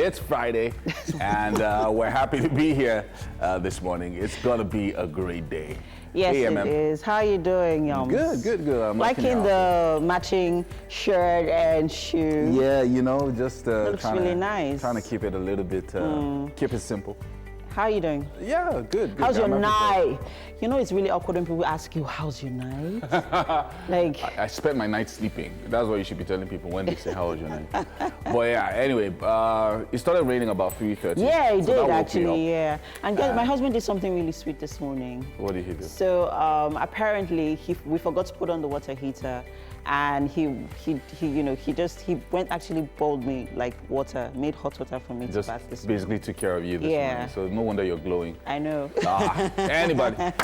It's Friday, and we're happy to be here this morning. It's gonna be a great day. Yes, hey, it is. How are you doing, Yums? Good. I'm liking the matching shirt and shoes. Yeah, you know, just looks really nice. Trying to keep it a little bit, keep it simple. How are you doing? Yeah, good. How's your night? You know, it's really awkward when people ask you, how's your night? Like, I spent my night sleeping. That's what you should be telling people when they say, how was your night? But yeah, anyway, it started raining about 3:30. Yeah, it did actually, yeah. And guys, my husband did something really sweet this morning. What did he do? So apparently, we forgot to put on the water heater, and he actually boiled me like water, made hot water for me to bath this morning. Basically took care of you this morning. So no wonder you're glowing. I know.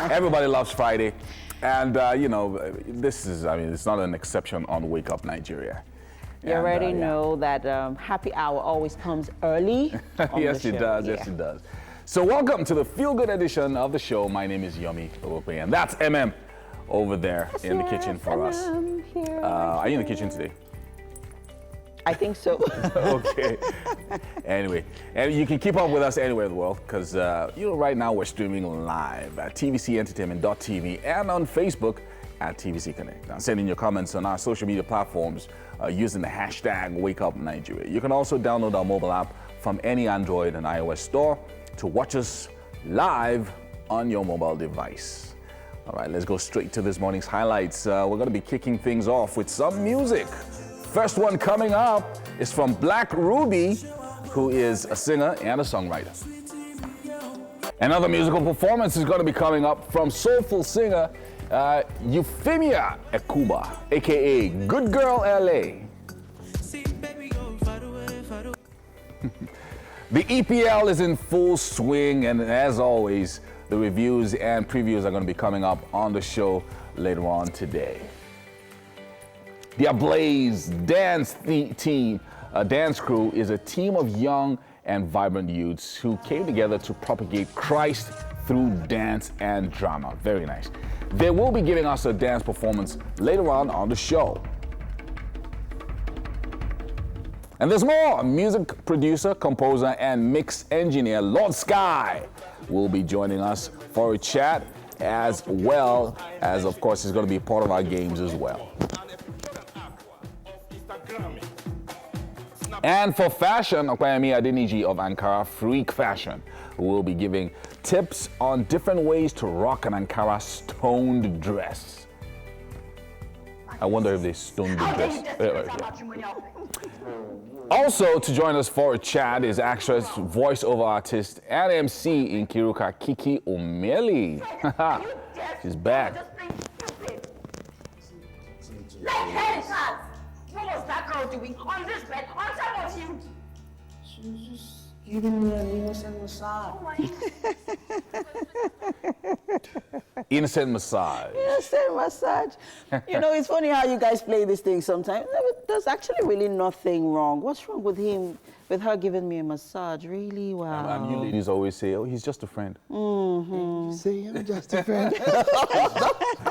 Everybody loves Friday. And you know, it's not an exception on Wake Up Nigeria. You already know that happy hour always comes early on Yes, the show. It does. Yeah. Yes, it does. So welcome to the Feel Good edition of the show. My name is Yomi Owope, and that's MM over there in the kitchen for us. Are you in the kitchen today? I think so. Okay. Anyway, and you can keep up with us anywhere in the world because, right now we're streaming live at tvcentertainment.tv and on Facebook at TVC Connect. Now, send in your comments on our social media platforms using the hashtag WakeUpNigeria. You can also download our mobile app from any Android and iOS store to watch us live on your mobile device. All right, let's go straight to this morning's highlights. We're going to be kicking things off with some music. First one coming up is from Black Ruby, who is a singer and a songwriter. Another musical performance is going to be coming up from soulful singer Euphemia Ekuba, aka Good Girl LA. The EPL is in full swing, and as always, the reviews and previews are going to be coming up on the show later on today. The Ablaze dance crew is a team of young and vibrant youths who came together to propagate Christ through dance and drama. Very nice. They will be giving us a dance performance later on the show. And there's more. Music producer, composer, and mix engineer Lord Sky will be joining us for a chat, as well as, of course, he's going to be part of our games as well. And for fashion, Okwayemi Adeniji of Ankara Freak Fashion will be giving tips on different ways to rock an Ankara stoned dress. I wonder if they stoned the dress. Also, to join us for a chat is actress, voiceover artist, and MC in Kiruka, Kiki Melly. She's back. What was that girl doing on this bed on top of you? She was just giving me an innocent massage. Oh my Innocent massage. Innocent massage. You know, it's funny how you guys play this thing sometimes. There's actually really nothing wrong. What's wrong with her giving me a massage? Really? Wow. You ladies always say, oh, he's just a friend. Mm-hmm. You say I'm just a friend.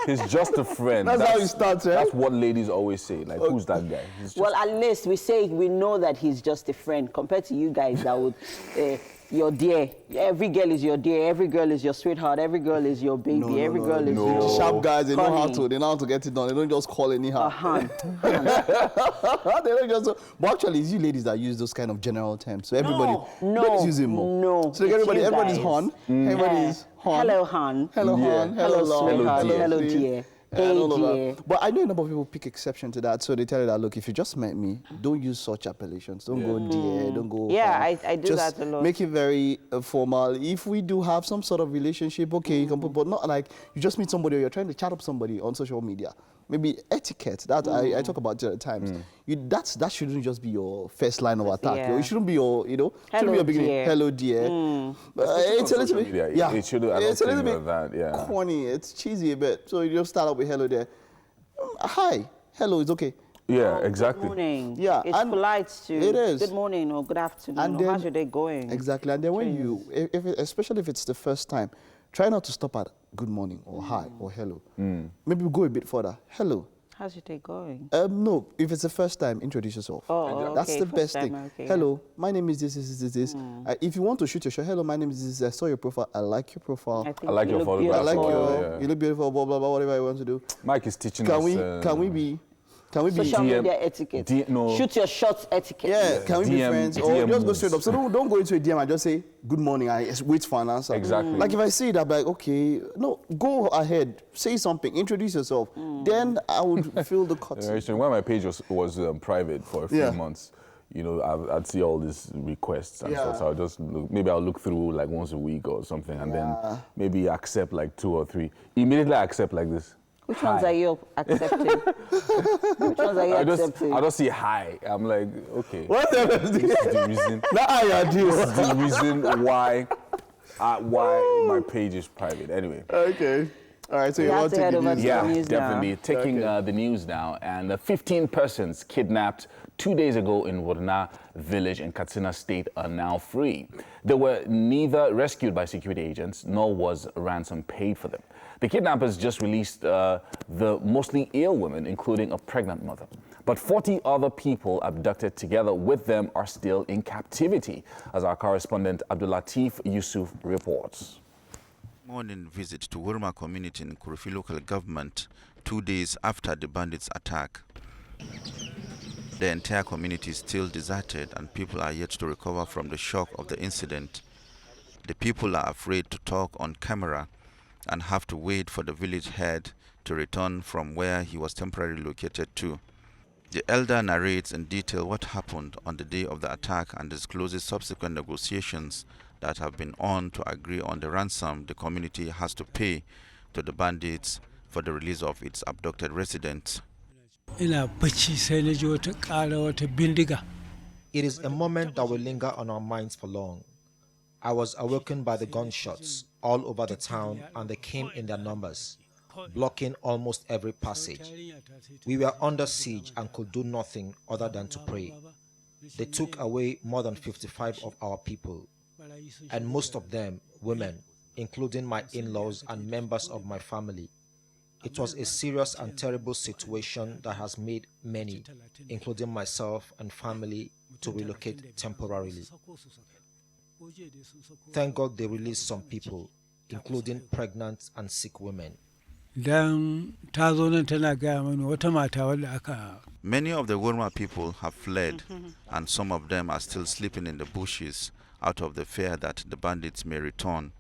He's just a friend. That's how it starts, right? That's what ladies always say. Like, who's that guy? Well, at least we know that he's just a friend compared to you guys that would, your dear. Every girl is your dear. Every girl is your sweetheart. Every girl is your baby. Every girl is your sharp guys, they know how honey. to get it done. They don't just call anyhow. They don't just. But actually, it's you ladies that use those kind of general terms. So everybody, ladies use it more. No. So everybody's hon. Everybody's hon. Hello, hon. Hello, hon. Hello, love. sweetheart. Hello, sweet. dear. Hey, dear. But I know a number of people pick exception to that, so they tell you that, look, if you just met me, don't use such appellations. Don't go dear, don't go. Yeah, I do just that a lot. Make it very formal. If we do have some sort of relationship, okay, you can put, but not like you just meet somebody or you're trying to chat up somebody on social media. Maybe etiquette, that I talk about it at times. That shouldn't just be your first line of attack. Yeah. It shouldn't be your, shouldn't be your beginning. Dear. Hello, dear. It's a little bit, It should. it's a little bit that. Yeah. corny. It's cheesy a bit. So you just start out with hello there. Hi, hello, it's okay. Yeah, exactly. Good morning. Yeah, it's and polite to. it is. Good morning or good afternoon. And Or then- how's your day going? Exactly. And then when you, especially if it's the first time, try not to stop at good morning or hi or hello. Maybe we go a bit further. Hello. How's your day going? No, if it's the first time, introduce yourself. Oh, That's okay, the first best time, thing. okay, Hello, my name is this. If you want to shoot your shot, hello, my name is this. I saw your profile. I like your profile. I think I like you your look photograph. I like beautiful. your. You look beautiful. Blah blah blah. Whatever I want to do. Mike is teaching Can us. we be? Can we be? Social DM media etiquette. no. Shoot your shots etiquette. Yeah, can we be DM friends? Or DM just go moves. straight up. So don't go into a DM and just say, good morning, I wait for an answer. Exactly. Like if I see that, I'm like, okay, no, go ahead, say something, introduce yourself. Then I would feel the cut. When my page was private for a few months, you know, I'd see all these requests and stuff. So I'll just I'll look through like once a week or something, and then maybe accept like 2 or 3. Immediately I accept like this. Which ones are you accepting? Which ones are you accepting? I just see hi. I'm like, okay. What the This is the reason. This This is the reason why my page is private. Anyway. Okay. All right, so you want to head take over the to news the Yeah, now? news definitely. now. Taking the news now. And 15 persons kidnapped 2 days ago in Wurma village in Katsina State are now free. They were neither rescued by security agents nor was ransom paid for them. The kidnappers just released the mostly ill women, including a pregnant mother. But 40 other people abducted together with them are still in captivity, as our correspondent Abdulatif Yusuf reports. Morning visit to Wurma community in Kurufi local government 2 days after the bandits' attack. The entire community is still deserted and people are yet to recover from the shock of the incident. The people are afraid to talk on camera and have to wait for the village head to return from where he was temporarily located to. The elder narrates in detail what happened on the day of the attack and discloses subsequent negotiations that have been on to agree on the ransom the community has to pay to the bandits for the release of its abducted residents. It is a moment that will linger on our minds for long. I was awakened by the gunshots all over the town, and they came in their numbers, blocking almost every passage. We were under siege and could do nothing other than to pray. They took away more than 55 of our people, and most of them women, including my in-laws and members of my family. It was a serious and terrible situation that has made many, including myself and family, to relocate temporarily. Thank God they released some people, including pregnant and sick women. Many of the Wurma people have fled, and some of them are still sleeping in the bushes out of the fear that the bandits may return.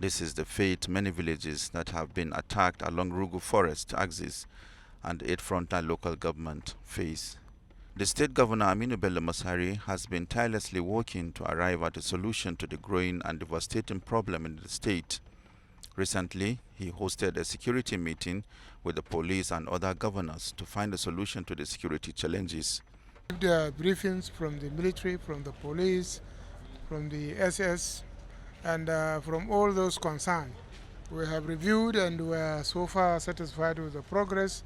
This is the fate many villages that have been attacked along Rugu Forest axis and 8 frontal local government face. The state governor Aminu Bello Masari has been tirelessly working to arrive at a solution to the growing and devastating problem in the state. Recently, he hosted a security meeting with the police and other governors to find a solution to the security challenges. The briefings from the military, from the police, from the SS, and from all those concerned. We have reviewed and we are so far satisfied with the progress.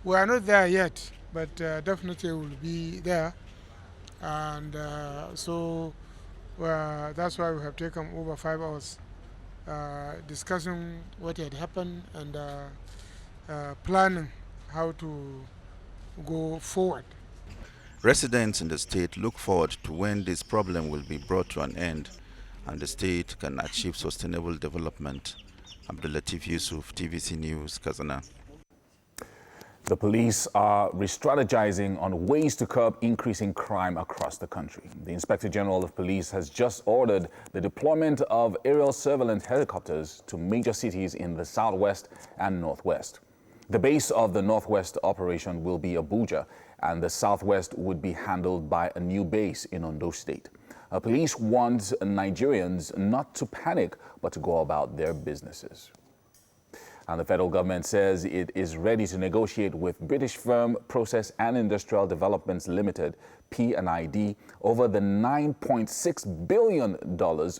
We are not there yet, but definitely will be there. And so that's why we have taken over 5 hours discussing what had happened and planning how to go forward. Residents in the state look forward to when this problem will be brought to an end and the state can achieve sustainable development. Abdulatif Yusuf, TVC News, Kazana. The police are re-strategizing on ways to curb increasing crime across the country. The Inspector General of Police has just ordered the deployment of aerial surveillance helicopters to major cities in the southwest and northwest. The base of the northwest operation will be Abuja, and the southwest would be handled by a new base in Ondo State. Police want Nigerians not to panic, but to go about their businesses. And the federal government says it is ready to negotiate with British firm Process and Industrial Developments Limited, P&ID, over the $9.6 billion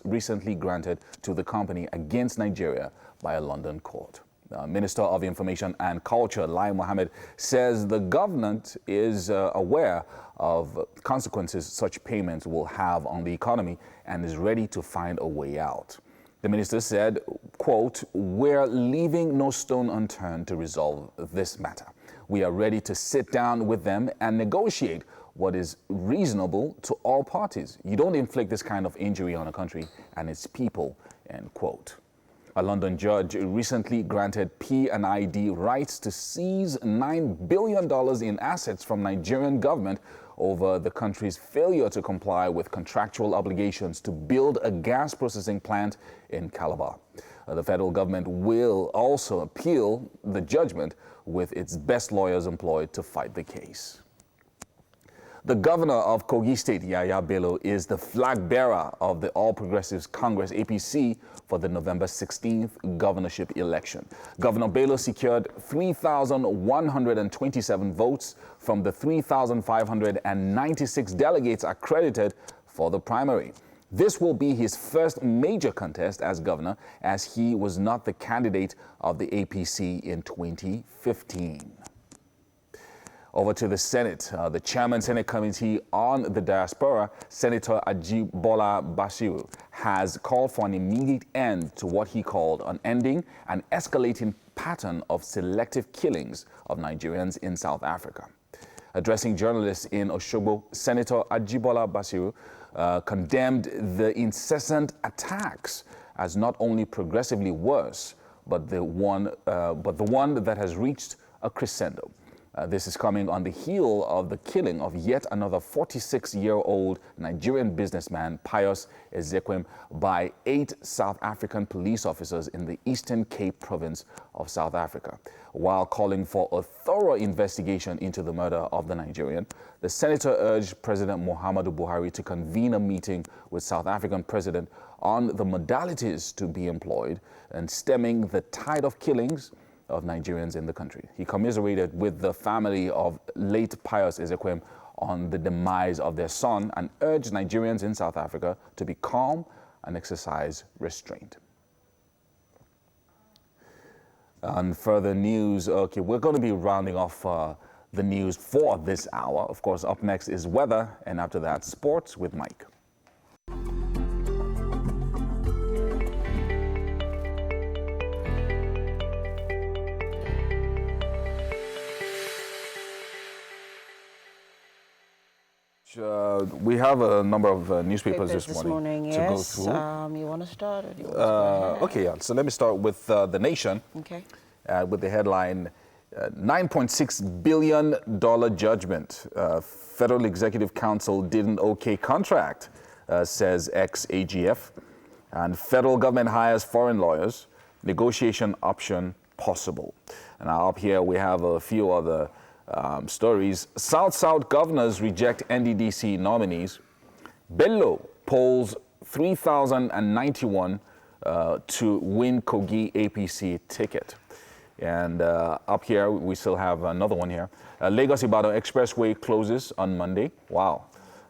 recently granted to the company against Nigeria by a London court. Minister of Information and Culture, Lai Mohammed, says the government is aware of consequences such payments will have on the economy and is ready to find a way out. The minister said, quote, "We're leaving no stone unturned to resolve this matter. We are ready to sit down with them and negotiate what is reasonable to all parties. You don't inflict this kind of injury on a country and its people, end quote. A London judge recently granted P&ID rights to seize $9 billion in assets from Nigerian government over the country's failure to comply with contractual obligations to build a gas processing plant in Calabar. The federal government will also appeal the judgment with its best lawyers employed to fight the case. The governor of Kogi State, Yaya Bello, is the flag bearer of the All Progressives Congress, APC, for the November 16th governorship election. Governor Bello secured 3,127 votes from the 3,596 delegates accredited for the primary. This will be his first major contest as governor, as he was not the candidate of the APC in 2015. Over to the Senate. The chairman Senate Committee on the Diaspora, Senator Ajibola Basiru, has called for an immediate end to what he called an ending and escalating pattern of selective killings of Nigerians in South Africa. Addressing journalists in Osogbo, Senator Ajibola Basiru condemned the incessant attacks as not only progressively worse, but the one that has reached a crescendo. This is coming on the heel of the killing of yet another 46-year-old Nigerian businessman, Pius Ezekwem, by 8 South African police officers in the Eastern Cape province of South Africa. While calling for a thorough investigation into the murder of the Nigerian, the senator urged President Muhammadu Buhari to convene a meeting with South African President on the modalities to be employed in stemming the tide of killings of Nigerians in the country. He commiserated with the family of late Pius Ezekwem on the demise of their son and urged Nigerians in South Africa to be calm and exercise restraint. And further news, okay, we're going to be rounding off the news for this hour. Of course, up next is weather, and after that, sports with Mike. We have a number of newspapers this morning to go through. You want to start? Or do you want to okay, yeah. So let me start with The Nation. Okay. With the headline, $9.6 billion judgment. Federal Executive Council didn't okay contract, says ex-AGF. And federal government hires foreign lawyers. Negotiation option possible. And now up here we have a few other stories. South-South governors reject NDDC nominees. Bello polls 3,091 to win Kogi APC ticket. And up here, we still have another one here. Lagos-Ibadan Expressway closes on Monday. Wow,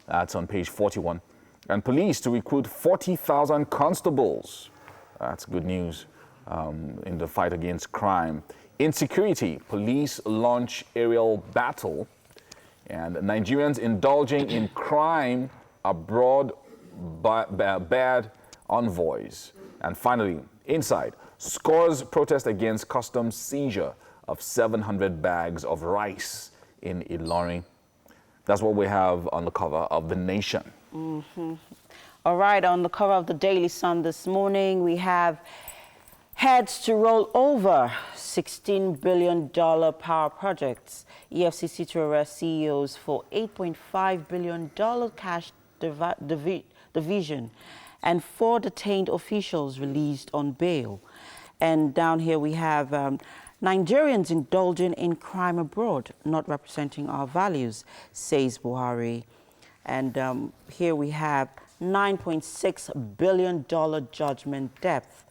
that's on page 41. And police to recruit 40,000 constables. That's good news in the fight against crime. Insecurity, police launch aerial battle, and Nigerians indulging in crime abroad, bad envoys. And finally, inside, scores protest against customs seizure of 700 bags of rice in Ilorin. That's what we have on the cover of The Nation. Mm-hmm. All right, on the cover of the Daily Sun this morning, we have heads to roll over $16 billion power projects. EFCC to arrest CEOs for $8.5 billion cash division. And 4 detained officials released on bail. And down here we have Nigerians indulging in crime abroad, not representing our values, says Buhari. And here we have $9.6 billion judgment depth.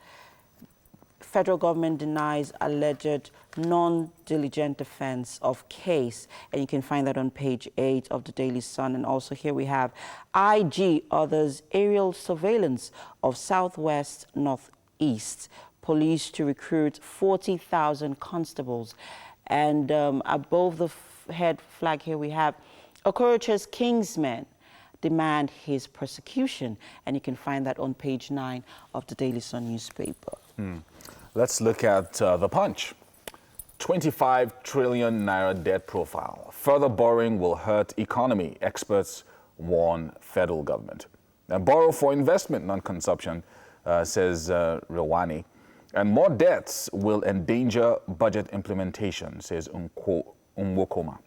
Federal government denies alleged non-diligent defense of case. And you can find that on page 8 of the Daily Sun. And also here we have IG orders aerial surveillance of Southwest Northeast. Police to recruit 40,000 constables. And above the head flag here we have Okorocha's Kingsmen demand his prosecution. And you can find that on page 9 of the Daily Sun newspaper. Let's look at The Punch. 25 trillion naira debt profile. Further borrowing will hurt economy, experts warn federal government. Now, borrow for investment, not consumption, says Rwani. And more debts will endanger budget implementation, says Umwokoma.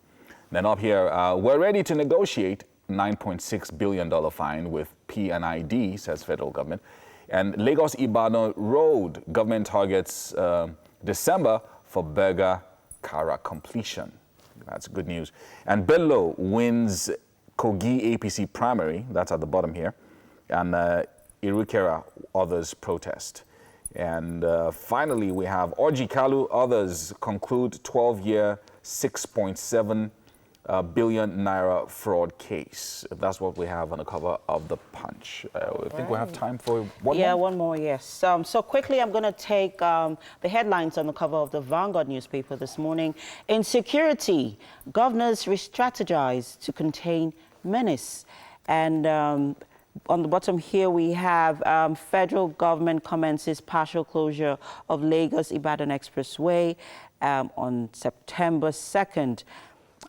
Then up here, we're ready to negotiate $9.6 billion fine with P&ID, says federal government. And Lagos-Ibadan Road, government targets December for Berger Kara completion. That's good news. And Bello wins Kogi APC primary, that's at the bottom here. And Irukera, others protest. And finally, we have Orji Kalu, others conclude 12-year, 6.7 billion naira fraud case. That's what we have on the cover of the Punch. I think we have time for one more. Yeah, one more, yes. So quickly, I'm going to take the headlines on the cover of the Vanguard newspaper this morning. Insecurity, governors re-strategize to contain menace. And on the bottom here, we have federal government commences partial closure of Lagos-Ibadan Expressway on September 2nd.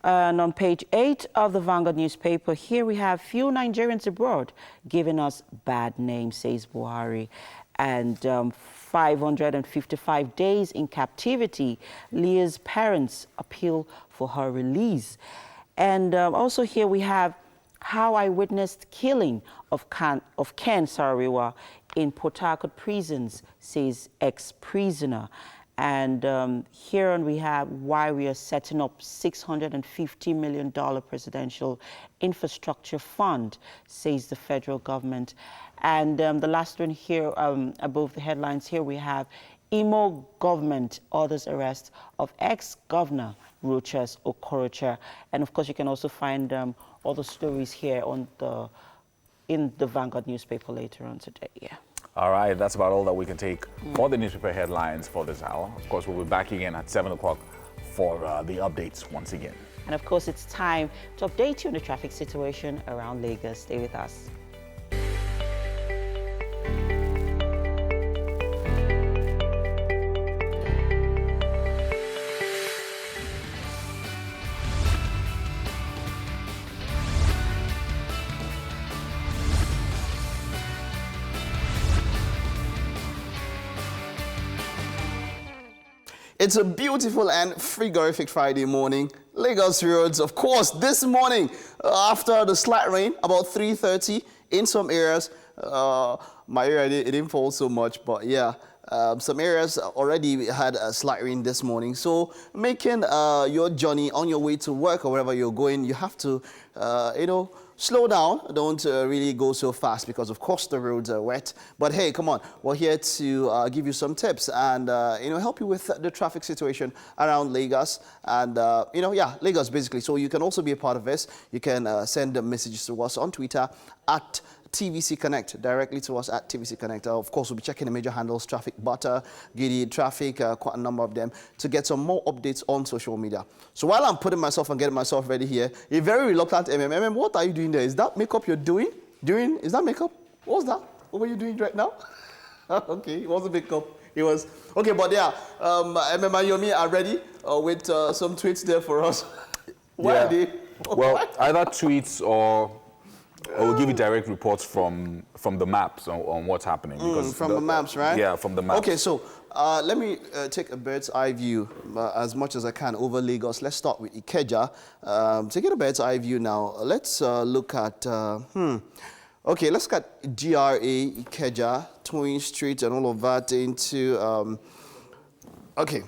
And on page 8 of the Vanguard newspaper, here we have few Nigerians abroad giving us bad names, says Buhari. And 555 days in captivity, Leah's parents appeal for her release. And also here we have how I witnessed killing of Ken Sarawiwa in Port Harcourt prisons, says ex-prisoner. And here on we have why we are setting up $650 million presidential infrastructure fund, says the federal government. And the last one here, above the headlines here, we have Imo government orders arrest of ex-governor Rochas Okorocha. And of course, you can also find all the stories here on in the Vanguard newspaper later on today. Yeah. All right, that's about all that we can take for the newspaper headlines for this hour. Of course, we'll be back again at 7 o'clock for the updates once again. And of course, it's time to update you on the traffic situation around Lagos. Stay with us. It's a beautiful and frigorific Friday morning. Lagos roads, of course, this morning, after the slight rain, about 3:30 in some areas. My area, it didn't fall so much, but yeah, some areas already had a slight rain this morning. So making your journey on your way to work or wherever you're going, you have to, slow down. Don't really go so fast because, of course, the roads are wet. But hey, come on, we're here to give you some tips and, help you with the traffic situation around Lagos. And, Lagos, basically. So you can also be a part of this. You can send messages to us on Twitter at TVC Connect, directly to us at TVC Connect. Of course, we'll be checking the major handles, traffic butter, Giddy traffic, quite a number of them, to get some more updates on social media. So while I'm putting myself and getting myself ready here, a very reluctant MM, what are you doing there? Is that makeup you're doing? Is that makeup? What's that? What were you doing right now? Okay, it wasn't makeup. It was, okay, but yeah, MM and Yomi are ready with some tweets there for us. Why are they? Well, either tweets or we'll give you direct reports from the maps on what's happening. Because from the maps, right? Yeah, from the maps. Okay, so let me take a bird's eye view as much as I can over Lagos. Let's start with Ikeja. To get a bird's eye view now, let's look at, okay, let's look at GRA, Ikeja, Twin Street and all of that into, okay.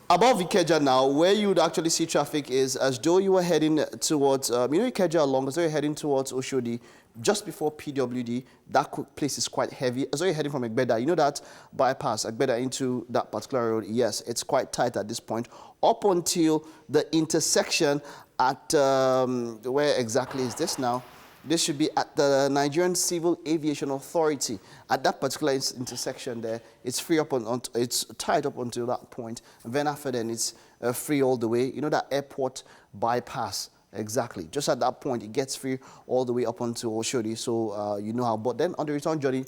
Above Ikeja now, where you would actually see traffic is as though you were heading towards, Ikeja along, as though you're heading towards Oshodi, just before PWD. That place is quite heavy. As though you're heading from Egbeda, you know that bypass, Egbeda into that particular road, yes, it's quite tight at this point, up until the intersection at, where exactly is this now? This should be at the Nigerian Civil Aviation Authority. At that particular intersection there, it's free up it's tied up until that point. And then after then, it's free all the way. You know that airport bypass, exactly. Just at that point, it gets free all the way up until Oshodi. So you know how. But then on the return journey,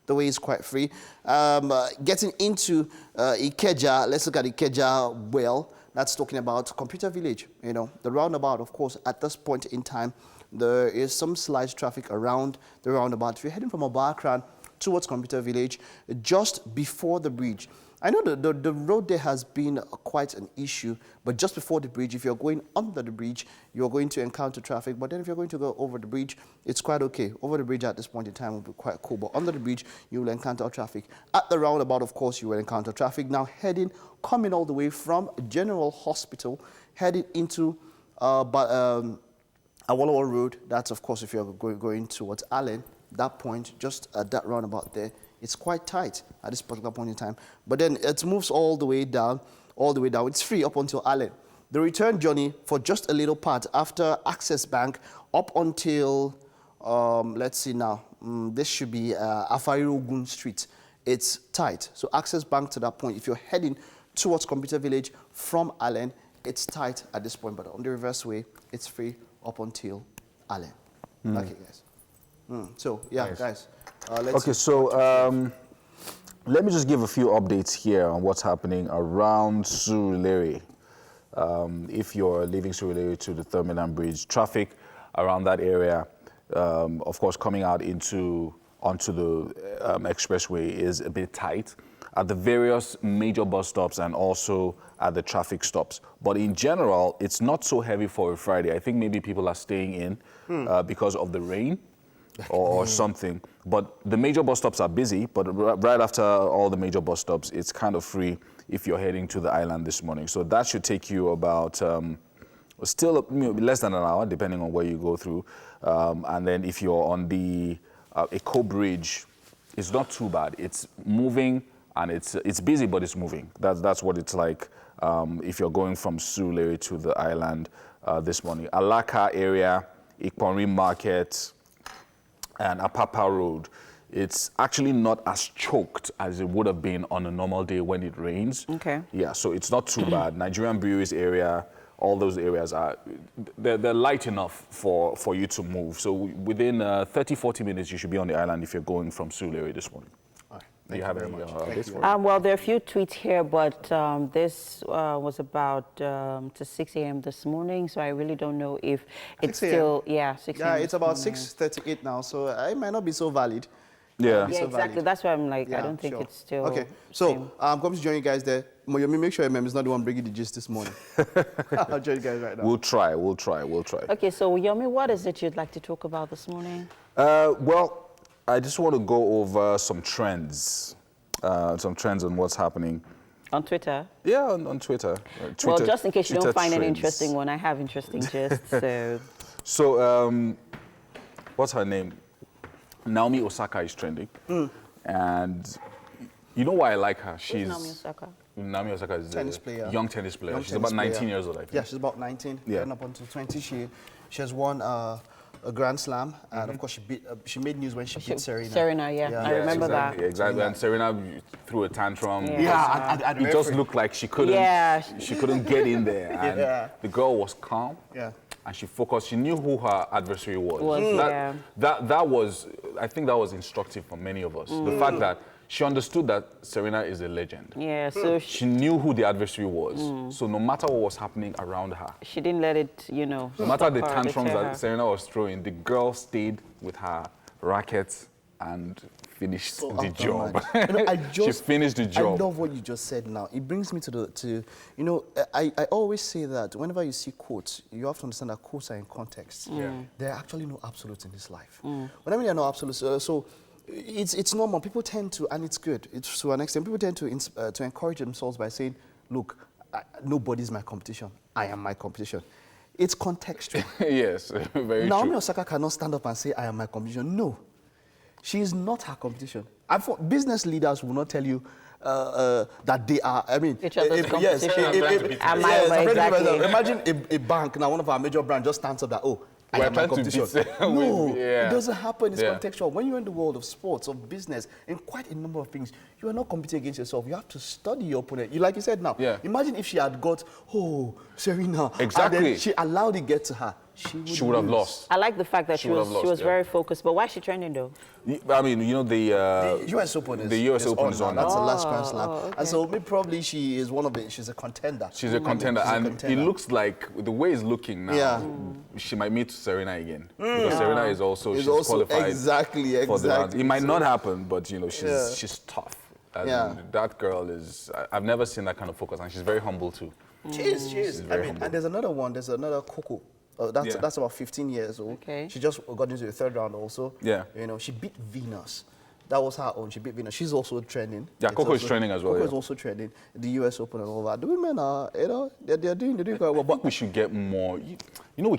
the way is quite free. Getting into Ikeja, let's look at Ikeja well. That's talking about Computer Village. You know, the roundabout, of course, at this point in time, there is some slight traffic around the roundabout. If you're heading from Obakran towards Computer Village, just before the bridge. I know the road there has been quite an issue, but just before the bridge, if you're going under the bridge, you're going to encounter traffic. But then if you're going to go over the bridge, it's quite okay. Over the bridge at this point in time will be quite cool, but under the bridge, you will encounter traffic. At the roundabout, of course, you will encounter traffic. Now coming all the way from General Hospital, heading into Awolowo Road. That's, of course, if you're going towards Allen, that point, just at that roundabout there, it's quite tight at this particular point in time. But then it moves all the way down. It's free up until Allen. The return journey for just a little part after Access Bank up until, let's see now, this should be Afarirogun Street. It's tight. So Access Bank to that point, if you're heading towards Computer Village from Allen, it's tight at this point. But on the reverse way, it's free up until Allen. Okay, guys. So, yeah, nice. Guys. Okay, so let me just give a few updates here on what's happening around Surulere. If you're leaving Surulere to the Terminal Bridge, traffic around that area, of course, coming out onto the expressway is a bit tight at the various major bus stops and also at the traffic stops. But in general, it's not so heavy for a Friday. I think maybe people are staying in because of the rain. Or something, but the major bus stops are busy, but right after all the major bus stops, it's kind of free if you're heading to the island this morning. So that should take you about still less than an hour, depending on where you go through. And then if you're on the Eco Bridge, it's not too bad. It's moving and it's busy, but it's moving. That's what it's like if you're going from Surulere to the island this morning. Alaka area, Ikponri Market, and Apapa Road, it's actually not as choked as it would have been on a normal day when it rains. Okay. Yeah, so it's not too bad. Nigerian Breweries area, all those areas they're light enough for you to move. So within 30, 40 minutes, you should be on the island if you're going from Surulere this morning. Do you have any updates for us? Well, there are a few tweets here, but this was about to 6 a.m. this morning, so I really don't know if it's still, 6 a.m. Yeah, it's about 6:38 now, so it might not be so valid. Yeah, exactly. That's why I'm like, I don't think it's still. Okay, so I'm going to join you guys there. Moyomi, make sure your mem is not the one bringing the gist this morning. I'll join you guys right now. We'll try. Okay, so Yomi, what is it you'd like to talk about this morning? Well, I just want to go over some trends on what's happening. On Twitter? Yeah, on Twitter. Well, just in case you don't find trends. an interesting one, I have interesting gists, so... So, what's her name? Naomi Osaka is trending. And you know why I like her? Who's Naomi Osaka? Naomi Osaka is a young tennis player. She's about 19 years old, I think. Yeah, she's about 19, getting up until 20. She has won a Grand Slam, and of course she made news when she beat Serena. Serena, yeah. I remember that. Exactly, and Serena threw a tantrum. Yeah, it just looked like she couldn't get in there. And the girl was calm. Yeah. And she focused. She knew who her adversary was. I think that was instructive for many of us. The fact that she understood that Serena is a legend. Yeah, so she knew who the adversary was. So no matter what was happening around her, she didn't let it, No matter the tantrums that Serena was throwing, the girl stayed with her rackets and finished the job. She finished the job. I love what you just said now. It brings me to I always say that whenever you see quotes, you have to understand that quotes are in context. There are actually no absolutes in this life. When I mean there are no absolutes, so it's normal. People tend to, and it's good. It's to an extent. People tend to encourage themselves by saying, "Look, nobody's my competition. I am my competition." It's contextual. Yes, very true. Naomi Osaka cannot stand up and say, "I am my competition." No, she is not her competition. Business leaders will not tell you that they are. I mean, each other's competition. Imagine a bank now. One of our major brands just stands up that I am my competition. No, it doesn't happen. It's contextual. When you're in the world of sports, of business, and quite a number of things, you are not competing against yourself. You have to study your opponent. Like you said now, imagine if she had got, Serena. Exactly. And then she allowed it get to her. she would have lost. I like the fact that she was very focused. But why is she trending though? I mean, you know, the US Open is the US Open is on now. That's the last Grand Slam. Okay. And so probably she is she's a contender. She's a contender. It looks like, the way it's looking now, she might meet Serena again. Because Serena is also, she's qualified for the round. It might not happen, but, you know, she's tough. And that girl is, I've never seen that kind of focus, and she's very humble too. She is. I mean, and there's another one, Coco. That's about 15 years old. Okay. She just got into the third round also. Yeah. You know, she beat Venus. That was her own. She beat Venus. She's also trending. Yeah, Coco is trending as well. Coco is also trending. The US Open and all that. The women are, you know, they're doing quite well. But we should get more. You know,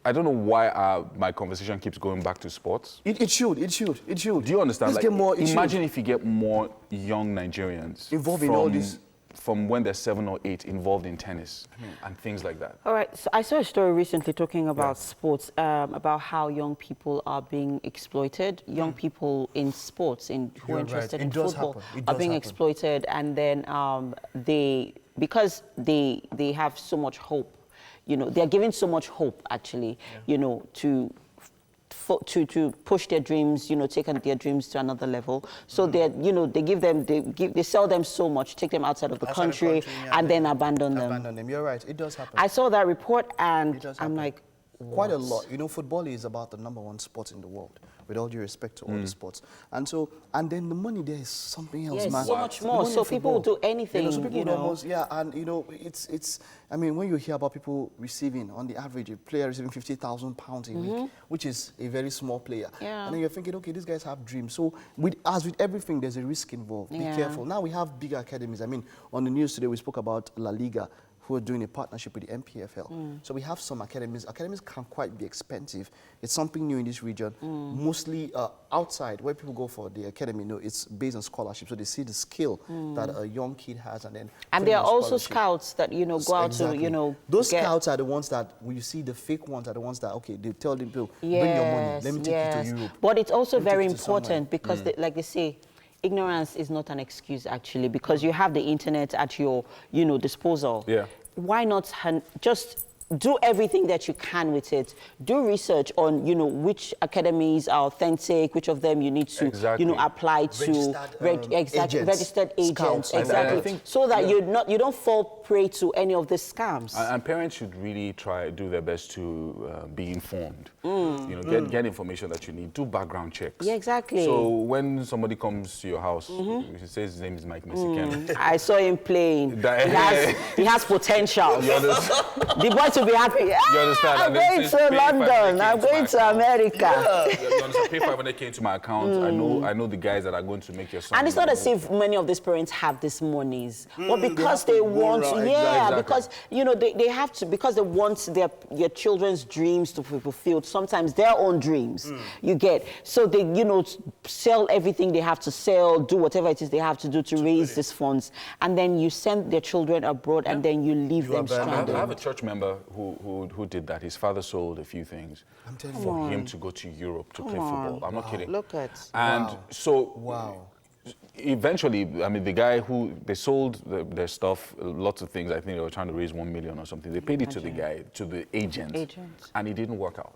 I don't know why my conversation keeps going back to sports. It should. Do you understand? Let's get more. Imagine if you get more young Nigerians involved in all this. From when they're 7 or 8, involved in tennis and things like that. All right, so I saw a story recently talking about sports, about how young people are being exploited. Young people in sports, who are interested in football, are being exploited, and then because they have so much hope, you know, they're given so much hope actually, you know, to push their dreams, you know, take their dreams to another level. So they sell them so much, take them outside of the country, and then abandon them. You're right, it does happen. I saw that report and I'm like, quite a lot. You know, football is about the #1 sport in the world, with all due respect to all the sports. And then the money there is something else, man. So much more. So people will do anything, you know, so people do almost, and you know, it's, I mean, when you hear about people receiving, on the average, a player receiving £50,000 a week, which is a very small player. Yeah. And then you're thinking, okay, these guys have dreams. So as with everything, there's a risk involved. Be careful. Now we have bigger academies. I mean, on the news today, we spoke about La Liga, who are doing a partnership with the MPFL. So we have some academies. Academies can quite be expensive. It's something new in this region. Mostly outside, where people go for the academy, you know, it's based on scholarship. So they see the skill that a young kid has, and then. And there are also scouts that, you know, go out to, you know. Those scouts are the ones that, when you see the fake ones, are the ones that, okay, they tell them, people, bring your money, let me take you to Europe. But it's also very important because, like they say, ignorance is not an excuse, actually, because you have the internet at your, you know, disposal. Yeah. Why not just do everything that you can with it? Do research on, you know, which academies are authentic, which of them you need to, you know, apply to. Registered agents. Exactly. So that you don't fall prey to any of the scams. And parents should really do their best to be informed. You know, get information that you need. Do background checks. Yeah, exactly. So when somebody comes to your house, he says his name is Mike Messiken. I saw him playing. He has potential. The boy to be happy. You understand? I'm going to London. I'm going to America. You understand? Pay 500K to my account. I know the guys that are going to make your son. And it's not as if many of these parents have these monies, but because they want, because you know they have to, because they want their children's dreams to be fulfilled. Sometimes their own dreams, you get. So they, you know, sell everything they have to sell, do whatever it is they have to do to raise these funds, and then you send their children abroad, and then you leave them stranded. I have a church member who did that. His father sold a few things for him to go to Europe to play football. I'm not kidding. Look at. And so eventually, I mean, the guy they sold their stuff, lots of things. I think they were trying to raise 1 million or something. They paid it to the guy, to the agent, and it didn't work out.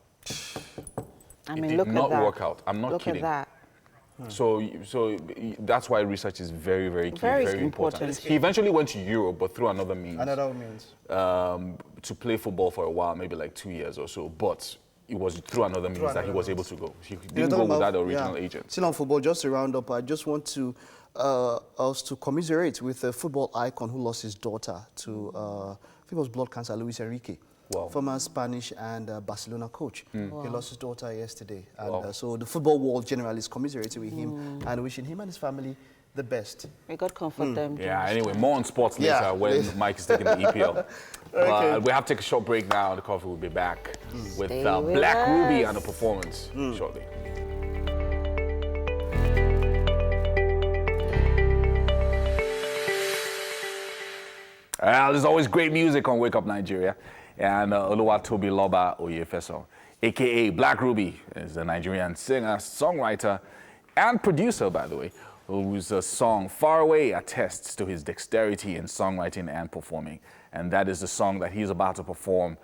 I mean, it did not work out. I'm not kidding. Look at that. So that's why research is very, very key, very important. He eventually went to Europe, but through another means. To play football for a while, maybe like 2 years or so. But it was through another means that he was able to go. He didn't go with that original agent. Still on football, just to round up, I just want to us to commiserate with a football icon who lost his daughter to I think it was blood cancer, Luis Enrique. Wow. Former Spanish and Barcelona coach. He lost his daughter yesterday. And so the football world generally is commiserating with him and wishing him and his family the best. May God comfort them. Yeah, anyway, more on sports later when Mike is taking the EPL. We have to take a short break now. The coffee will be back with Black Ruby and a performance shortly. There's always great music on Wake Up Nigeria. And Oluwatobi Loba Oyefeso, a.k.a. Black Ruby, is a Nigerian singer, songwriter, and producer, by the way, whose song Far Away attests to his dexterity in songwriting and performing. And that is the song that he's about to perform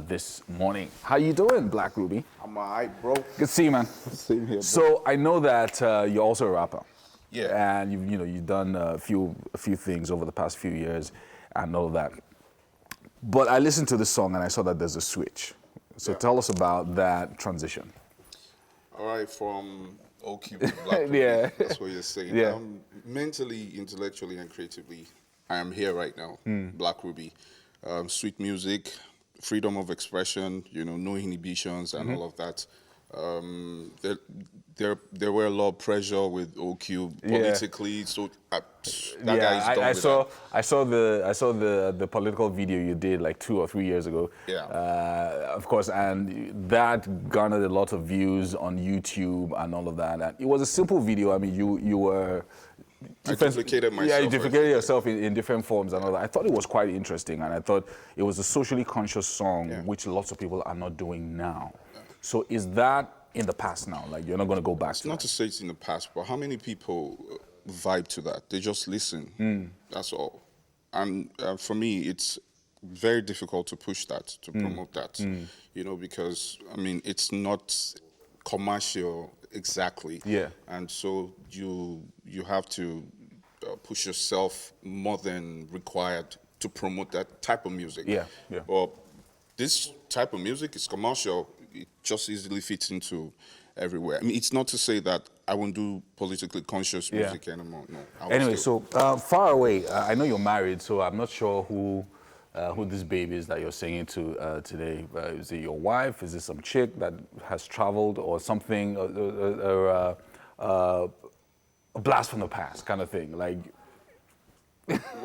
this morning. How you doing, Black Ruby? I'm all right, bro. Good to see you, man. Same here, bro. So I know that you're also a rapper. Yeah. And you've done a few things over the past few years and all of that. But I listened to the song and I saw that there's a switch. So tell us about that transition. All right, from OQ to Black. Yeah. That's what you're saying. Yeah. Mentally, intellectually, and creatively, I am here right now, Black Ruby. Sweet music, freedom of expression, no inhibitions and all of that. There were a lot of pressure with OQ politically, so that guy is done with that. I saw the political video you did like 2 or 3 years ago. Yeah. Of course, and that garnered a lot of views on YouTube and all of that. And it was a simple video. I mean, you were. I duplicated myself. Yeah, you duplicated yourself in different forms and all that. I thought it was quite interesting, and I thought it was a socially conscious song, which lots of people are not doing now. Yeah. So is that in the past now? Like, you're not going to go back to that? Not to say it's in the past, but how many people vibe to that? They just listen. That's all. And for me, it's very difficult to push that, to promote that, because, I mean, it's not commercial exactly. Yeah. And so you have to push yourself more than required to promote that type of music. Yeah. But this type of music is commercial. It just easily fits into everywhere. I mean, it's not to say that I won't do politically conscious music anymore. No. Anyway, so Far Away, I know you're married, so I'm not sure who this baby is that you're singing to today. Is it your wife? Is it some chick that has traveled or something? Or a blast from the past kind of thing? Like,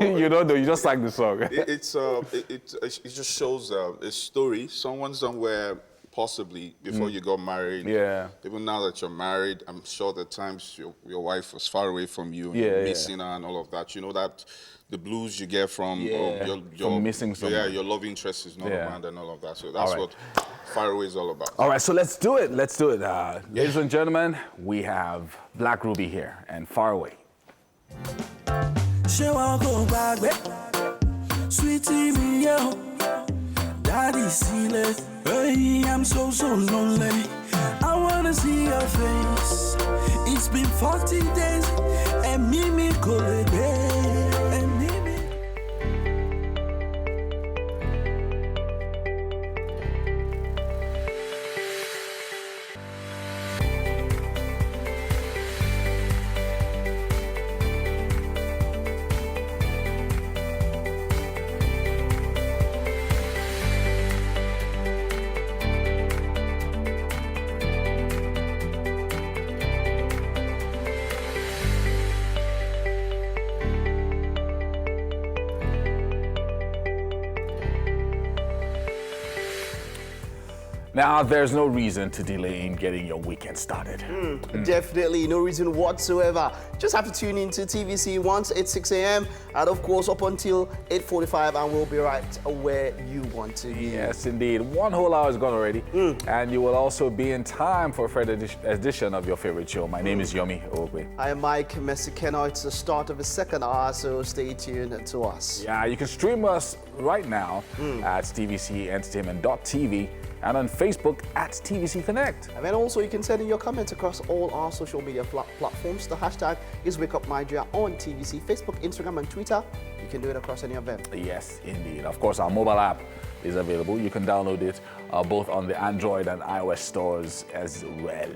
you just like the song. It just shows a story. Someone somewhere, possibly before you got married. Yeah. Even now that you're married, I'm sure the times your wife was far away from you, and you're missing her and all of that. You know that the blues you get from your missing someone. Yeah, your love interest is not around and all of that. So that's what Far Away is all about. All right, so let's do it. Ladies and gentlemen, we have Black Ruby here and Far Away. Sweetie me, daddy, see it. Hey, I'm so lonely. I wanna see your face. It's been 40 days, and me call it and me. Now, there's no reason to delay in getting your weekend started. Definitely, no reason whatsoever. Just have to tune in to TVC once at 6 a.m. and of course up until 8:45, and we'll be right where you want to be. Yes, indeed. 1 whole hour is gone already, and you will also be in time for a further edition of your favorite show. My name is Yomi Ogwe. I am Mike Mesikeno. It's the start of the second hour, so stay tuned to us. Yeah, you can stream us right now at tvcentertainment.tv and on Facebook at TVC Connect. And then also you can send in your comments across all our social media platforms. The hashtag is WakeUpNigeria on TVC, Facebook, Instagram, and Twitter. You can do it across any of them. Yes, indeed. Of course, our mobile app is available. You can download it both on the Android and iOS stores as well.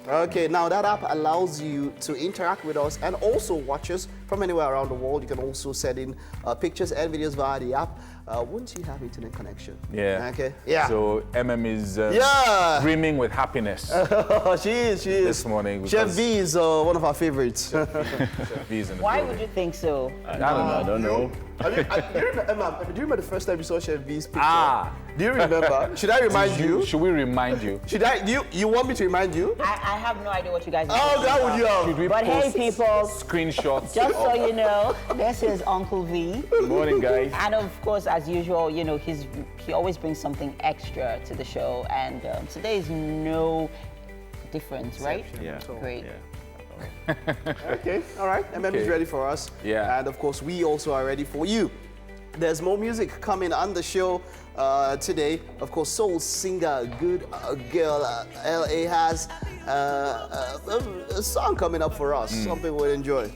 Okay, now that app allows you to interact with us and also watch us from anywhere around the world. You can also send in pictures and videos via the app once you have internet connection. Yeah. Okay. Yeah. So MM is brimming with happiness. She is. This morning. Chef V is one of our favorites. Chef V is in the Why building. would you think so? I don't know. Do you remember the first time you saw Chef V's picture? Do you remember? Should I remind you? Should we remind you? Should I? You want me to remind you? I have no idea what you guys are Oh, talking that would you have. Should we But hey, post people, screenshots? just so you know, this is Uncle V. Good morning, guys. And of course, as usual, he always brings something extra to the show, and today is no different, right? Yeah. Great. Okay, all right. MM is ready for us. Yeah. And of course, we also are ready for you. There's more music coming on the show today. Of course, soul singer Good Girl L.A. has a song coming up for us. Something we'll enjoy.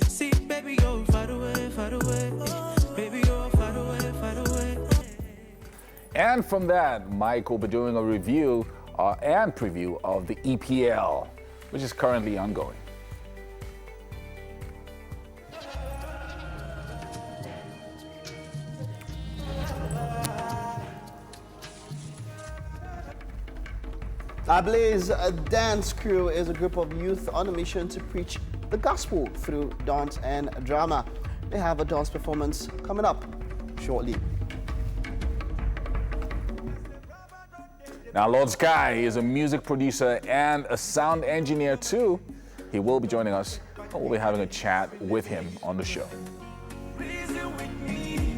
See, baby, go far away, far away. Baby, go far away, far away. And from that, Mike will be doing a review and preview of the EPL, which is currently ongoing. Ablaze Dance Crew is a group of youth on a mission to preach the gospel through dance and drama. They have a dance performance coming up shortly. Now, Lord Sky is a music producer and a sound engineer too. He will be joining us, and we'll be having a chat with him on the show. Reason with me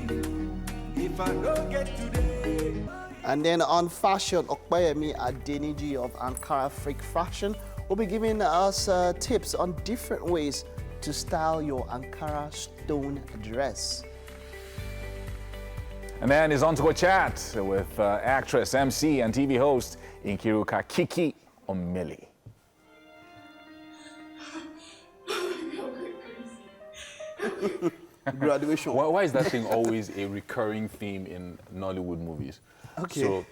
if I don't get today. And then on fashion, Okpayemi Adeniji of Ankara Freak Fashion will be giving us tips on different ways to style your Ankara stone dress. And then he's on to a chat with actress, MC, and TV host Nkiruka Kiki Melly. Graduation. Why is that thing always a recurring theme in Nollywood movies? Okay. So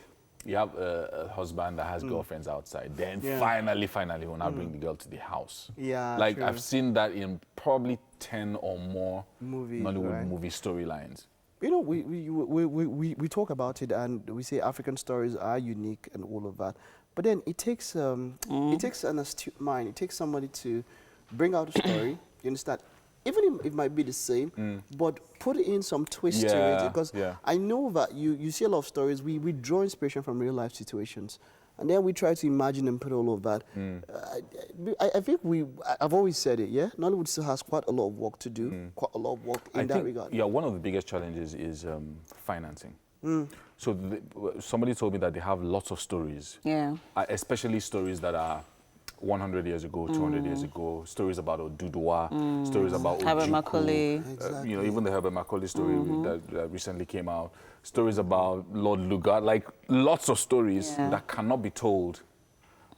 you have a husband that has girlfriends outside. Then finally, will now bring the girl to the house. Yeah, like true. I've seen that in probably 10 or more Movies, Nollywood right? movie storylines. You know, we talk about it and we say African stories are unique and all of that. But then it takes an astute mind. It takes somebody to bring out a story. You understand? Even if it might be the same, but put in some twist to it. Because I know that you see a lot of stories, we draw inspiration from real life situations. And then we try to imagine and put all of that. I think I've always said it, yeah? Nollywood still has quite a lot of work to do, quite a lot of work in that regard. Yeah, one of the biggest challenges is financing. So somebody told me that they have lots of stories, especially stories that are 100 years ago, 200 years ago, stories about Oduduwa, stories about Herbert Ojukwu, Macaulay. you know, even the Herbert Macaulay story that recently came out, stories about Lord Lugard, like lots of stories that cannot be told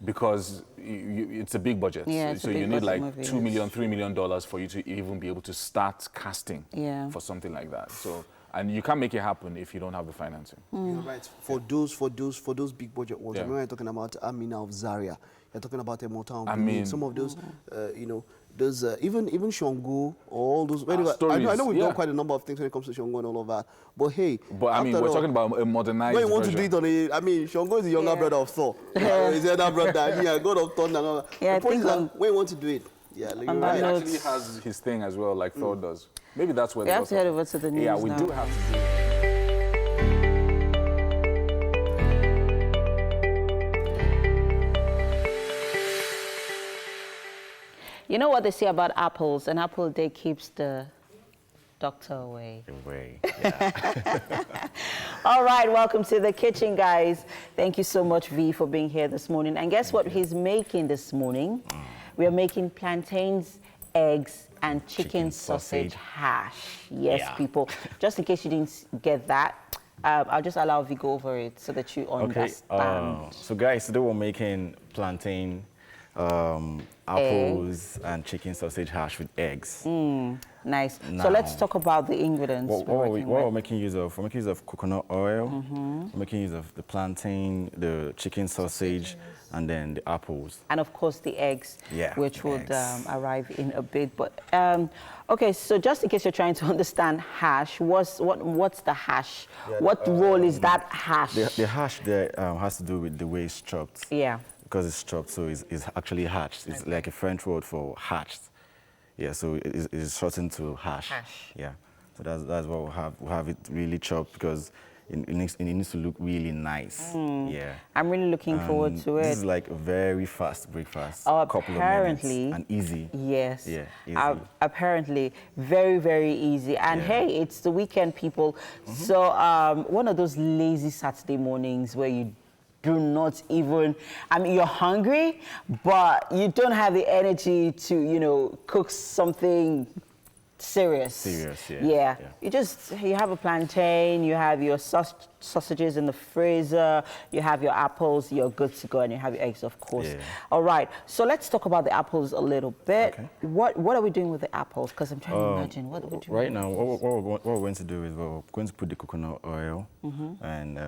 because it's a big budget. So you need like $2 million, $3 million for you to even be able to start casting for something like that. So, and you can't make it happen if you don't have the financing. You're right. For those big budget ones, I remember you're talking about Amina of Zaria. You're talking about Emotown. I mean, some of those, you know, those even Shongo, all those. Anyway, stories, I know we've done quite a number of things when it comes to Shongo and all of that. But hey, I mean, we're talking about a modernized when you want version. to do it on I mean, Shongo is the younger brother of Thor. He's the elder brother. Yeah, God of Thunder and all that. Yeah, the point is that when you want to do it, like, you're right. He actually has his thing as well, like Thor does. Maybe that's where We have to head over to the news Yeah, we now. do have to do it. You know what they say about apples? An apple a day keeps the doctor away. All right, welcome to the kitchen, guys. Thank you so much, V, for being here this morning. And guess what he's making this morning? We are making plantains, eggs, and chicken sausage hash. Yes, people. Just in case you didn't get that, I'll just allow V go over it so that you understand. So guys, today we're making plantain, apples, and chicken sausage hash with eggs. Nice. Now, so let's talk about the ingredients. What we're making use of? We're making use of coconut oil. We're making use of the plantain, the chicken sausage, and then the apples. And of course the eggs, which would arrive in a bit. But okay, so just in case you're trying to understand hash, what's the hash? What role is that hash? The hash there has to do with the way it's chopped. Yeah. Because it's chopped, so it's actually hatched. It's like a French word for hatched. Yeah, so it's shortened to hash. Yeah, so that's what we'll have. We'll have it really chopped because it needs to look really nice. Yeah. I'm really looking forward to it. This is like a very fast breakfast. Oh, couple apparently. of minutes, and easy. Yes. Yeah, easy. Apparently, very, very easy. And hey, it's the weekend, people. So one of those lazy Saturday mornings where you do not even, I mean, you're hungry, but you don't have the energy to, you know, cook something serious. Serious, yeah. Yeah. You have a plantain, you have your sausages in the freezer, you have your apples, you're good to go, and you have your eggs, of course. Yeah. All right. So let's talk about the apples a little bit. Okay. What are we doing with the apples? Because I'm trying to imagine what are we doing. Right now, what we're going to do is we're going to put the coconut oil and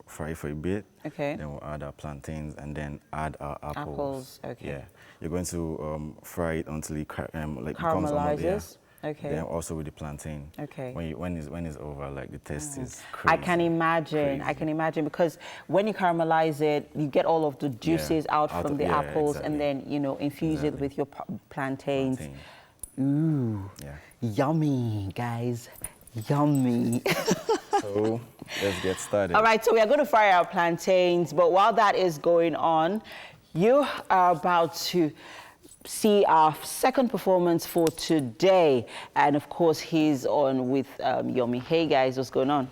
fry it for a bit. Okay. Then we'll add our plantains and then add our apples. Apples, okay. Yeah. You're going to fry it until it becomes Caramelizes. Okay. Then also with the plantain. Okay. When it's over, like the taste is crazy. I can imagine. I can imagine because when you caramelize it, you get all of the juices out from the apples, and then infuse it with your plantains. Ooh. Yeah. Yummy, guys. Yummy. So let's get started. All right. So we are going to fry our plantains, but while that is going on, you are about to see our second performance for today, and of course he's on with Yomi. Hey guys, what's going on?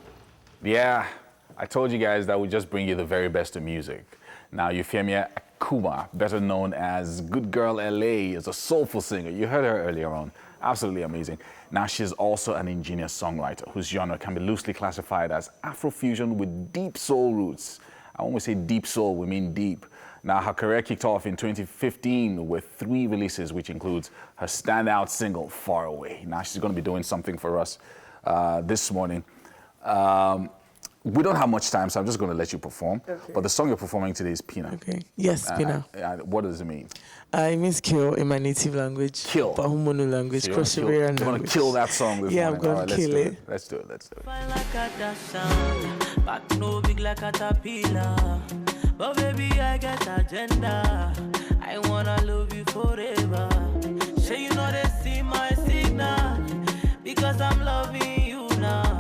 Yeah, I told you guys that we just bring you the very best of music. Now, Euphemia Akuma, better known as Good Girl LA, is a soulful singer. You heard her earlier on. Absolutely amazing. Now, she's also an ingenious songwriter whose genre can be loosely classified as Afrofusion with deep soul roots. And when we say deep soul, we mean deep. Now, her career kicked off in 2015 with 3 releases, which includes her standout single, Far Away. Now, she's going to be doing something for us this morning. We don't have much time, so I'm just going to let you perform. Okay. But the song you're performing today is Pina. Okay. Yes, Pina. What does it mean? It means kill in my native language. Kill. Bahumunu language, so Cross-River language. You're going to kill that song this morning. I'm going to kill it. Let's do it. Let's do it. Back no big like caterpillar. But baby, I get agenda. I wanna love you forever. Sure you know they see my signal because I'm loving you now.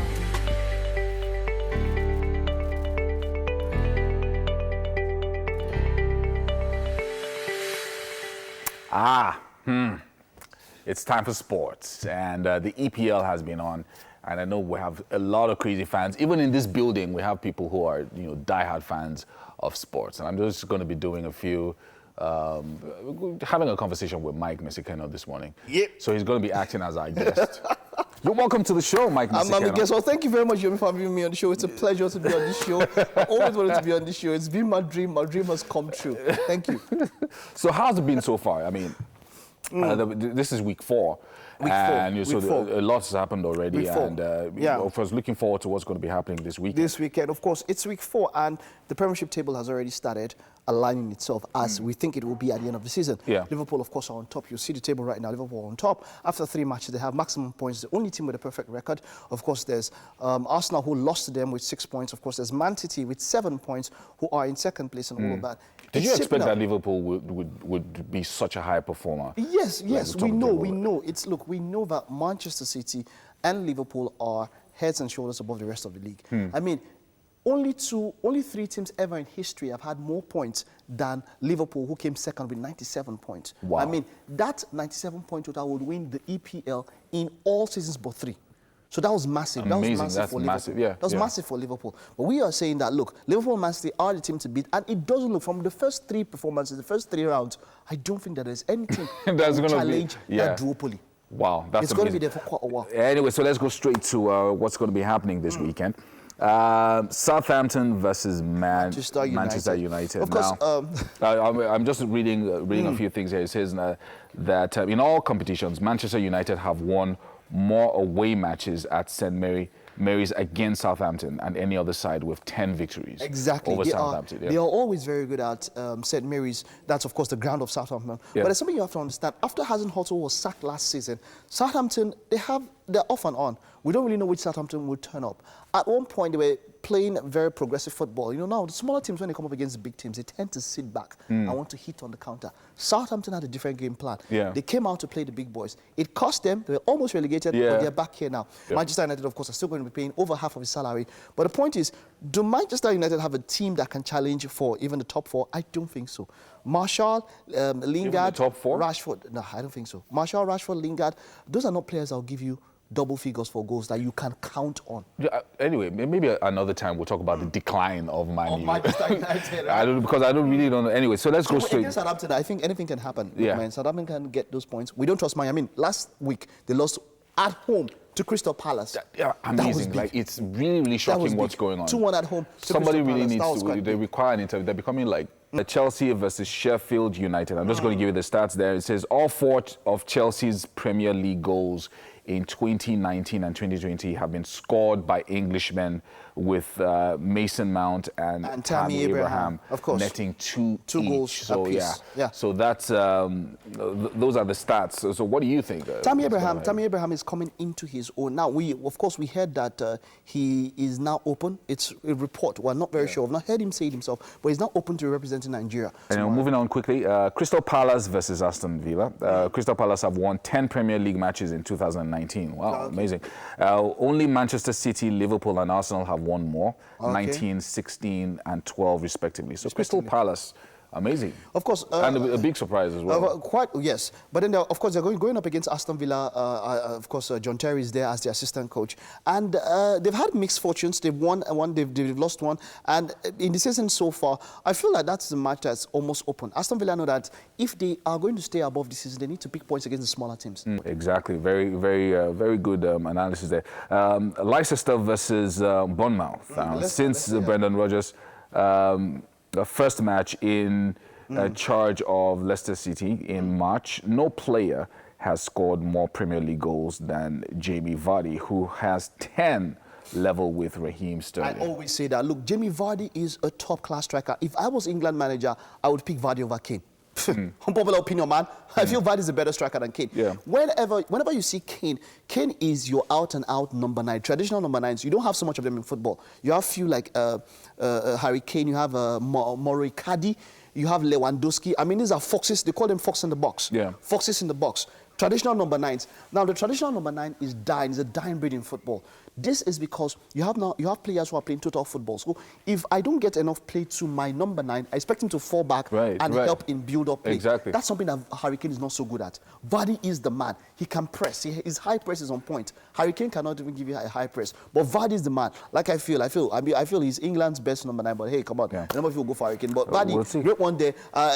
It's time for sports, and the EPL has been on. And I know we have a lot of crazy fans. Even in this building, we have people who are, diehard fans of sports. And I'm just going to be doing a few, having a conversation with Mike Mesikeno this morning. Yep. So he's going to be acting as our guest. You're welcome to the show, Mike Mesikeno. I'm the guest. Well, thank you very much, Yomi, for having me on the show. It's a pleasure to be on this show. I always wanted to be on this show. It's been my dream. My dream has come true. Thank you. So how's it been so far? I mean, this is week 4. And a lot has happened already, and of course, looking forward to what's going to be happening this weekend. This weekend, of course, it's week 4, and the Premiership table has already started aligning itself as we think it will be at the end of the season. Yeah. Liverpool, of course, are on top. You see the table right now. Liverpool are on top. After 3 matches, they have maximum points. The only team with a perfect record. Of course, there's Arsenal, who lost to them with 6 points. Of course, there's Man City with 7 points, who are in second place and all of that. Did you expect that Liverpool would be such a high performer? Yes, we know. We know that Manchester City and Liverpool are heads and shoulders above the rest of the league. I mean, only 3 teams ever in history have had more points than Liverpool, who came second with 97 points. Wow. I mean, that 97-point total would win the EPL in all seasons but 3. So that was massive. Amazing. That was massive for Liverpool. Massive. Yeah, that was massive for Liverpool. But we are saying that, look, Liverpool and Man City are the team to beat. And it doesn't look, from the first 3 performances, the first 3 rounds, I don't think that there's any team that will challenge that duopoly. Wow, that's It's going to be there for quite a while. Anyway, so let's go straight to what's going to be happening this weekend. Southampton versus Manchester United. Of course. I'm just reading a few things here. It says that in all competitions, Manchester United have won more away matches at St. Mary's against Southampton and any other side with 10 victories. Exactly. Over Southampton. They are always very good at St. Mary's. That's, of course, the ground of Southampton. Yeah. But there's something you have to understand. After Hasenhuttl was sacked last season, Southampton, they're off and on. We don't really know which Southampton will turn up. At one point, they were playing very progressive football. Now, the smaller teams, when they come up against the big teams, they tend to sit back and want to hit on the counter. Southampton had a different game plan. Yeah. They came out to play the big boys. It cost them. They were almost relegated, but they're back here now. Yeah. Manchester United, of course, are still going to be paying over half of his salary. But the point is, do Manchester United have a team that can challenge for even the top 4? I don't think so. Martial, Lingard, top 4? Rashford. No, I don't think so. Martial, Rashford, Lingard, those are not players that will give you double figures for goals that you can count on. Yeah, anyway, maybe another time we'll talk about the decline of Man U. Manchester United, right? Because I don't really know. Anyway, so let's go straight. Against Southampton, I think anything can happen. Yeah. Man, Southampton can get those points. We don't trust Man U. I mean, last week they lost at home to Crystal Palace. Yeah, amazing. Like, it's really, really shocking what's going on. 2-1 at home to Somebody Crystal really Palace. needs to, they require an interview. They're becoming like Chelsea versus Sheffield United. I'm just going to give you the stats there. It says all 4 of Chelsea's Premier League goals in 2019 and 2020 have been scored by Englishmen, with Mason Mount and Tammy Abraham, of course, netting two goals so apiece. Yeah. So that's those are the stats. So what do you think? Tammy Abraham is coming into his own now. We heard that he is now open. It's a report. We're not very sure. I've not heard him say it himself, but he's now open to representing Nigeria. And moving on quickly, Crystal Palace versus Aston Villa. Crystal Palace have won 10 Premier League matches in 2019. Wow, amazing. Only Manchester City, Liverpool, and Arsenal have won more, 19, 16, and 12 respectively. So Crystal Palace, amazing. Of course. And a big surprise as well. Quite, yes. But then, of course, they're going up against Aston Villa. Of course, John Terry is there as the assistant coach. And they've had mixed fortunes. They've won one, they've lost one. And in the season so far, I feel like that's the match that's almost open. Aston Villa know that if they are going to stay above the season, they need to pick points against the smaller teams. Exactly. Very, very good analysis there. Leicester versus Bournemouth. Since Brendan Rodgers... the first match in charge of Leicester City in March, no player has scored more Premier League goals than Jamie Vardy, who has 10 level with Raheem Sterling. I always say that. Look, Jamie Vardy is a top-class striker. If I was England manager, I would pick Vardy over Kane. Unpopular opinion, man. I feel Vardy is a better striker than Kane. Yeah. Whenever you see Kane, Kane is your out-and-out number 9, traditional number 9s. You don't have so much of them in football. You have few like Harry Kane, you have Mauro Icardi, you have Lewandowski. I mean, these are foxes. They call them fox in the box. Yeah. Foxes in the box. Traditional number 9s. Now, the traditional number 9 is dying. It's a dying breed in football. This is because you have players who are playing total football. So if I don't get enough play to my number 9, I expect him to fall back and help in build-up play. Exactly. That's something that Harry Kane is not so good at. Vardy is the man. He can press. His high press is on point. Harry Kane cannot even give you a high press. But Vardy is the man. Like I feel he's England's best number 9. But hey, come on. A number of people go for Harry Kane. But Vardy, great one there.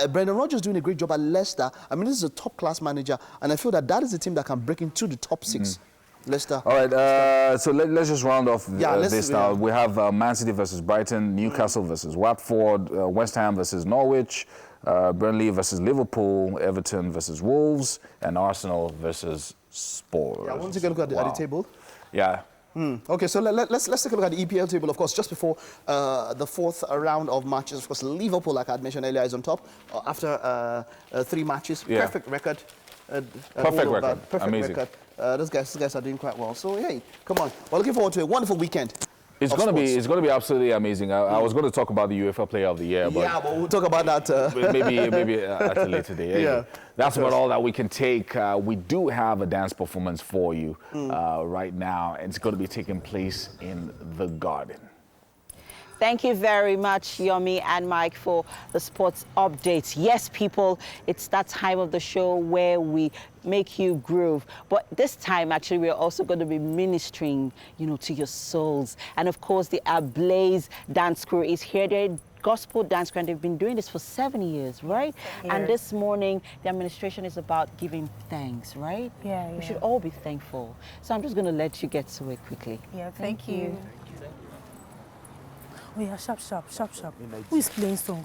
Brendan Rodgers doing a great job at Leicester. I mean, this is a top-class manager. And I feel that is the team that can break into the top 6. Leicester. All right, so let's just round off this now. We have Man City versus Brighton, Newcastle versus Watford, West Ham versus Norwich, Burnley versus Liverpool, Everton versus Wolves, and Arsenal versus Spurs. Yeah, I want to take a look at the table. Yeah. Okay, so let's take a look at the EPL table. Of course, just before the 4th round of matches, of course, Liverpool, like I had mentioned earlier, is on top after 3 matches. Yeah. Perfect record. Perfect record. Perfect Amazing. record. Those guys are doing quite well. So hey, come on. We're looking forward to a wonderful weekend. It's going to be absolutely amazing. I was going to talk about the UEFA Player of the Year, but we'll talk about that. maybe at a later date. Yeah. That's about all that we can take. We do have a dance performance for you right now. It's going to be taking place in the Garden. Thank you very much, Yomi and Mike, for the sports updates. Yes, people, it's that time of the show where we make you groove. But this time, actually, we're also going to be ministering, to your souls. And of course, the Ablaze dance crew is here. They're gospel dance crew, and they've been doing this for 7 years, right? And this morning, the administration is about giving thanks, right? Yeah. We should all be thankful. So I'm just going to let you get to it quickly. Yeah, thank you. Oh yeah, sharp. Who is playing song?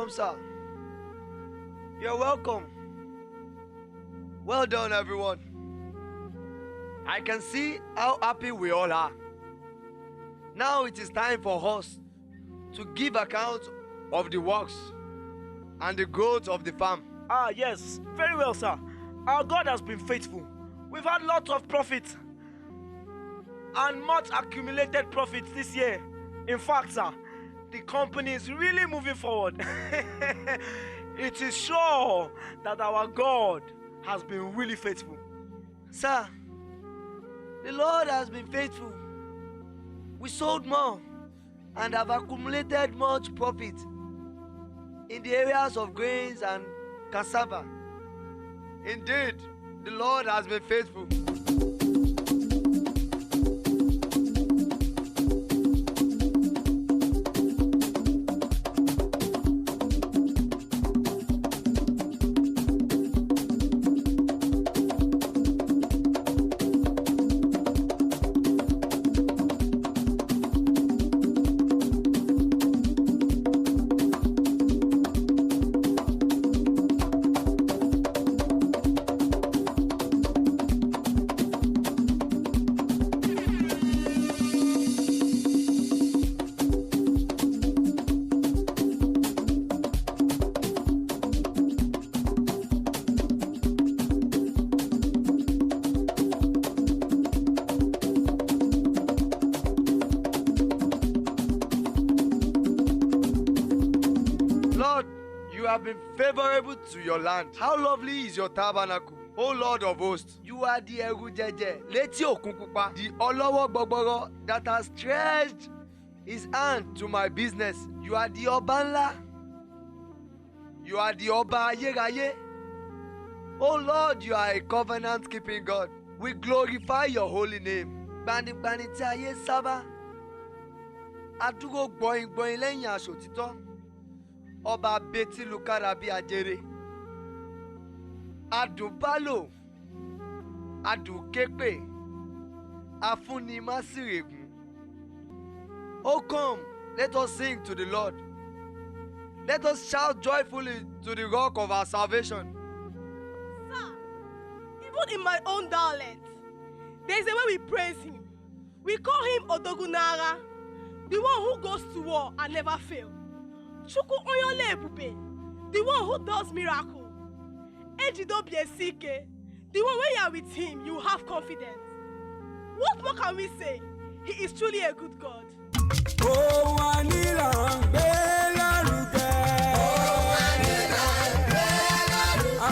welcome, sir. You're welcome. Well done, everyone. I can see how happy we all are. Now it is time for us to give account of the works and the growth of the farm. Ah, yes. Very well, sir. Our God has been faithful. We've had lots of profit and much accumulated profit this year. In fact, sir, the company is really moving forward. It is sure that our God has been really faithful. Sir, the Lord has been faithful. We sold more and have accumulated much profit in the areas of grains and cassava. Indeed, the Lord has been faithful. You have been favorable to your land. How lovely is your tabernacle, O Lord of hosts. You are the Erujeje, Leti Okunpupa, the Olowo Gbogboro that has stretched his hand to my business. You are the Obanla. You are the Oba Ayeraye. O Lord, you are a covenant-keeping God. We glorify your holy name. Gbanigbani tí ayé sábà. Adúró gbọ̀yìngbọ̀yìn lẹ́yìn aṣòtítọ́. Ọba Betty Lukara bí ajere. Adùnbálò. Adùnképe. Afúnimásírègùn. Oh, come, let us sing to the Lord. Let us shout joyfully to the rock of our salvation. Sir, even in my own dialect, there is a way we praise him. We call him Odogunara, the one who goes to war and never fails. Chukwu Onyole Ebube, the one who does miracle. Ejidobiesike, the one when you are with him, you have confidence. What more can we say? He is truly a good God. Oh, Anila, Bella Ruge. Oh, Anila, Bella Ruge.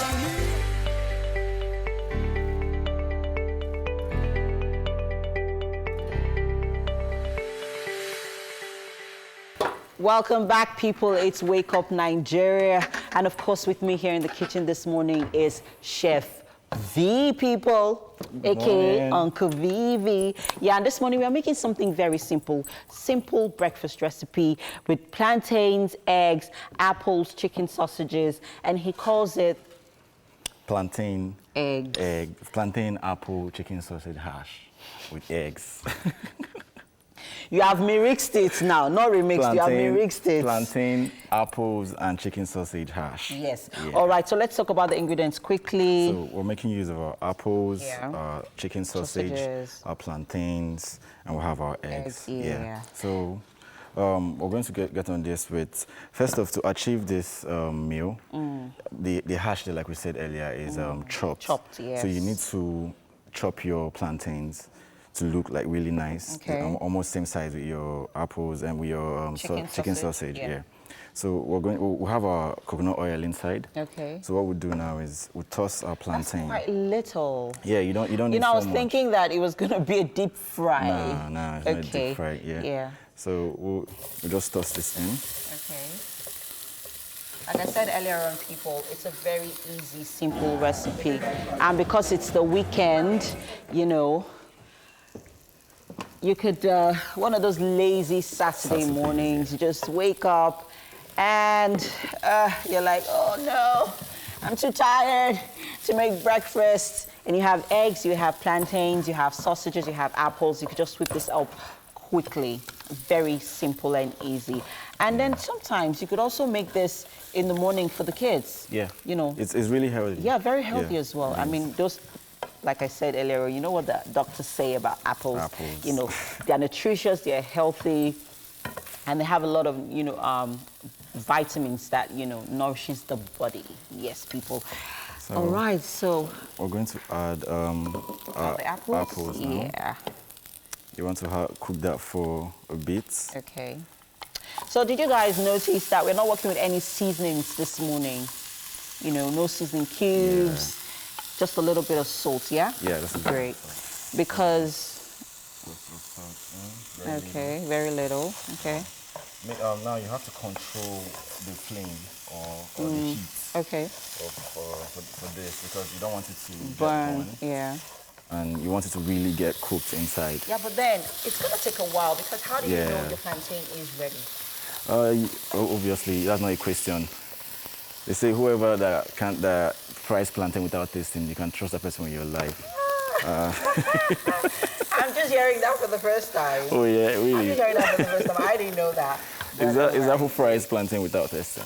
Welcome back, people. It's Wake Up Nigeria. And of course, with me here in the kitchen this morning is Chef V, people, aka Uncle VV. Yeah, and this morning we are making something very simple. Simple breakfast recipe with plantains, eggs, apples, chicken sausages, and he calls it plantain, plantain, apple, chicken sausage hash with eggs. You have mixed it now, not remixed, plantain, you have mixed it. Plantain, apples, and chicken sausage hash. Yes. Yeah. All right, so let's talk about the ingredients quickly. So we're making use of our apples, our chicken sausage, our plantains, and we'll have our eggs. Yeah. So we're going to get on this with, first off, to achieve this meal, the hash, like we said earlier, is chopped. Chopped, yes. So you need to chop your plantains to look like really nice, almost same size with your apples and with your chicken sausage. Yeah. So we'll have our coconut oil inside. Okay. So what we'll do now is we'll toss our plantain. That's quite little. Yeah, you don't need. You know, I was thinking that it was gonna be a deep fry. No, it's not a deep fry. Yeah. So we'll just toss this in. Okay. Like I said earlier on, people, it's a very easy, simple recipe, and because it's the weekend, you know. You could, one of those lazy Saturday mornings, you just wake up and you're like, oh no, I'm too tired to make breakfast. And you have eggs, you have plantains, you have sausages, you have apples. You could just whip this up quickly. Very simple and easy. And then sometimes you could also make this in the morning for the kids. Yeah. You know. It's really healthy. Yeah, very healthy as well. I Yes. mean, those, like I said earlier, you know what the doctors say about apples? Apples. You know, they're nutritious, they're healthy, and they have a lot of, you know, vitamins that, you know, nourishes the body. Yes, people. So All right, so. we're going to add the apples? now. Yeah. You want to cook that for a bit. Okay. So did you guys notice that we're not working with any seasonings this morning? You know, no seasoning cubes, just a little bit of salt, yeah? Yeah, that's great. Because, okay, very little, okay. Now you have to control the flame or the heat. Okay. For this, because you don't want it to Burn, get yeah. and you want it to really get cooked inside. Yeah, but then it's gonna take a while because how do you know Yeah. your plantain is ready? Obviously, that's not a question. They say whoever that fries plantain without tasting, you can trust that person with your life. I'm just hearing that for the first time. Oh yeah, I'm really? just hearing that for the first time. I didn't know that. Is that who fries plantain without tasting?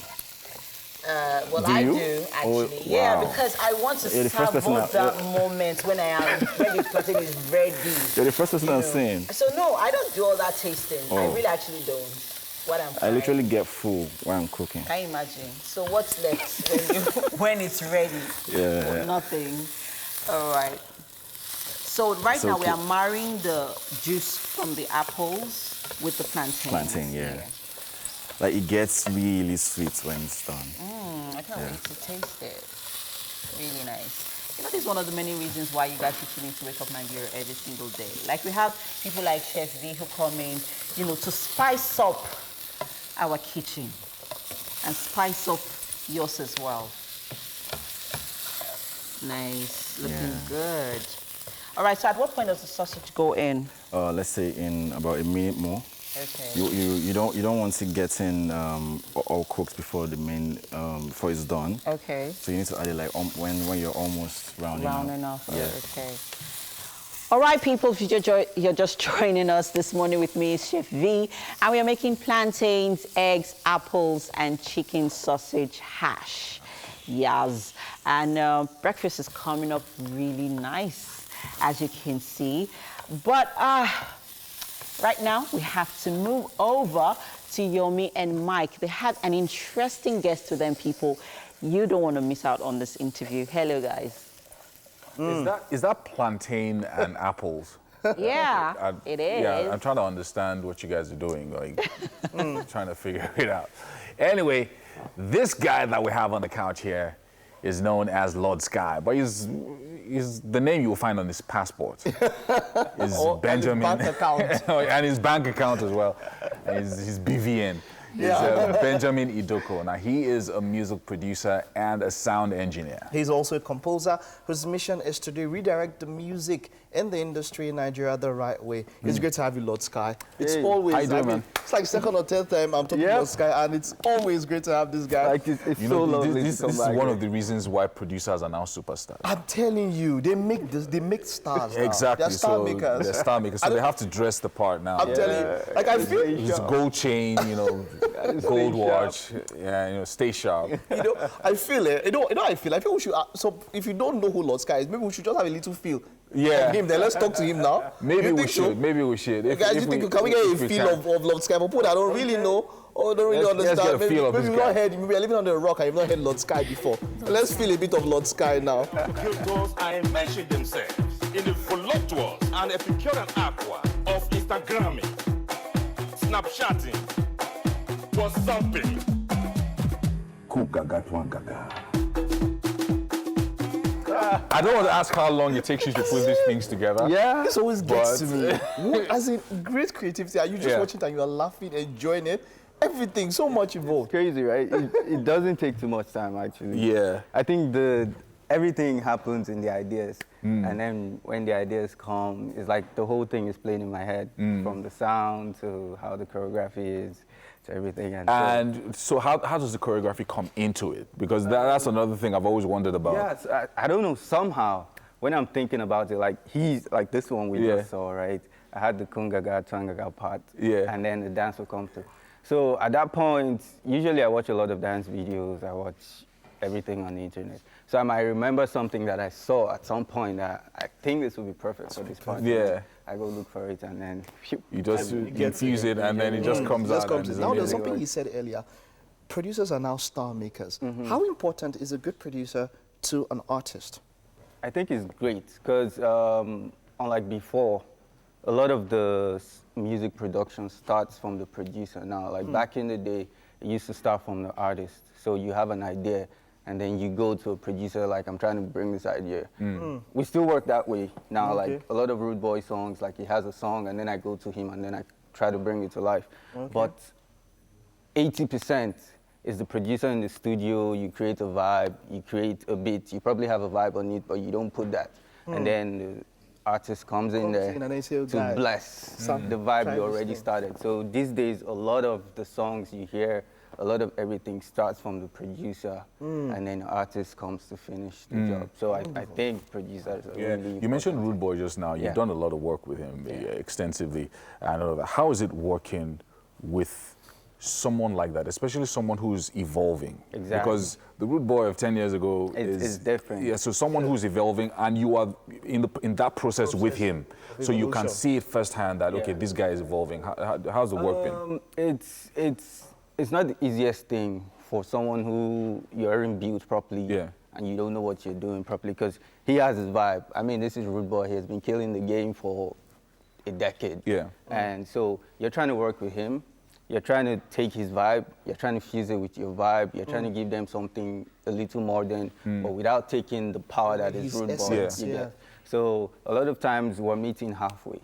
Well, Do I you? do, actually. Oh, Yeah, wow. because I want to You're the first person savour that moment when I am ready, plantain is ready. You're the first person You I'm know. saying. So no, I don't do all that tasting. I Oh. really actually don't. What I'm I frying. literally get full when I'm cooking. Can you imagine? So what's left when it's ready? Yeah. Nothing. All right. So right So now we are cool. marrying the juice from the apples with the plantain. Plantain, yeah. Like it gets really sweet when it's done. I can't Yeah. wait to taste it. Really nice. You know, this is one of the many reasons why you guys should tune in to Wake Up Nigeria every single day. Like we have people like Chef V who come in, you know, to spice up our kitchen and spice up yours as well. Nice, looking good. All right, so at what point does the sausage go in? Let's say in about a minute more. Okay. You don't want it getting all cooked before the main before it's done. Okay. So you need to add it like when you're almost rounding Rounding off. Yeah. Okay. All right, people, if you're just joining us this morning with me, Chef V, and we are making plantains, eggs, apples, and chicken sausage hash. Yes. And breakfast is coming up really nice, as you can see. But right now, we have to move over to Yomi and Mike. They have an interesting guest to them, people. You don't want to miss out on this interview. Hello, guys. Is that plantain and apples? Yeah, it is. Yeah, I'm trying to understand what you guys are doing, like trying to figure it out. Anyway, this guy that we have on the couch here is known as Lord Sky, but he's the name you will find on his passport is Benjamin. And his bank account. And his bank account as well. And his BVN. Yeah. He's Benjamin Idoko. Now, he is a music producer and a sound engineer. He's also a composer whose mission is to redirect the music in the industry in Nigeria the right way. It's great to have you, Lord Sky. It's always, How you doing, man? It's like second or third time I'm talking about Sky, and it's always great to have this guy. Like it's You so know, lovely this to come is back one here. of the reasons why producers are now superstars. I'm telling you, they make stars now. Exactly. They're star makers. They're star makers. So they have to dress the part now. I'm telling you, like I feel, It's gold chain, you know, gold watch. Yeah, you know, stay sharp. you know, I feel it. You know, I feel we should. So if you don't know who Lord Sky is, maybe we should just have a little feel. Yeah. Of him. Then let's talk to him now. Maybe You we think should. so? Maybe we should. Guys, you think can we get a feel of Lord Sky? For people that don't really know or don't really Let's understand, get a feel of maybe this you've guy. not heard. Maybe you're living on the rock and you've not heard Lord Sky before. So let's feel a bit of Lord Sky now. Abductors are enmeshing themselves in the voluptuous and epicurean aqua of Instagramming, Snapchatting, WhatsApping. I don't want to ask how long it takes you to put these things together. Yeah, this always gets to me. But- As in great creativity, are you just Yeah. watching it and you are laughing, enjoying it? Everything, so much involved. Crazy, right? It doesn't take too much time, actually. Yeah. I think everything happens in the ideas. And then when the ideas come, it's like the whole thing is playing in my head, from the sound to how the choreography is to everything. And so how does the choreography come into it? Because that's another thing I've always wondered about. Yeah, I don't know, somehow, when I'm thinking about it, like he's like this one we Yeah. just saw, right? I had the kungaga, twangaga part, Yeah. and then the dance will come through. So at that point, usually I watch a lot of dance videos. I watch everything on the internet. So I might remember something that I saw at some point that I think this would be perfect for this part. Yeah. I go look for it and then phew, You just infuse it and then it just comes out. and it's Now there's amazing. something he said earlier. Producers are now star makers. How important is a good producer to an artist? I think it's great because unlike before, a lot of the music production starts from the producer now. Like back in the day, it used to start from the artist. So you have an idea and then you go to a producer like, I'm trying to bring this idea. We still work that way now. Like a lot of Rude Boy songs, like he has a song and then I go to him and then I try to bring it to life. But 80% is the producer in the studio, you create a vibe, you create a beat, you probably have a vibe on it, but you don't put that. And then the artist comes in there and they say, "Oh, to guys, bless the try vibe you this already thing." started. So these days, a lot of the songs you hear, a lot of everything starts from the producer, and then the artist comes to finish the job. So I think producers are really You mentioned Rude Boy just now. You've Yeah. done a lot of work with him extensively. And all of that. How is it working with someone like that, especially someone who's evolving? Exactly. Because the Rude Boy of 10 years ago is different. Yeah, so someone who's evolving and you are in that process with him. So you can see it firsthand that, okay, this guy is evolving. How's the work been? It's not the easiest thing for someone who you aren't built properly and you don't know what you're doing properly because he has his vibe. I mean, this is Rude Boy. He has been killing the game for a decade. Yeah. And so you're trying to work with him. You're trying to take his vibe. You're trying to fuse it with your vibe. You're trying to give them something a little modern, but without taking the power that is His Rude Boy. essence, You yeah. get? So a lot of times we're meeting halfway.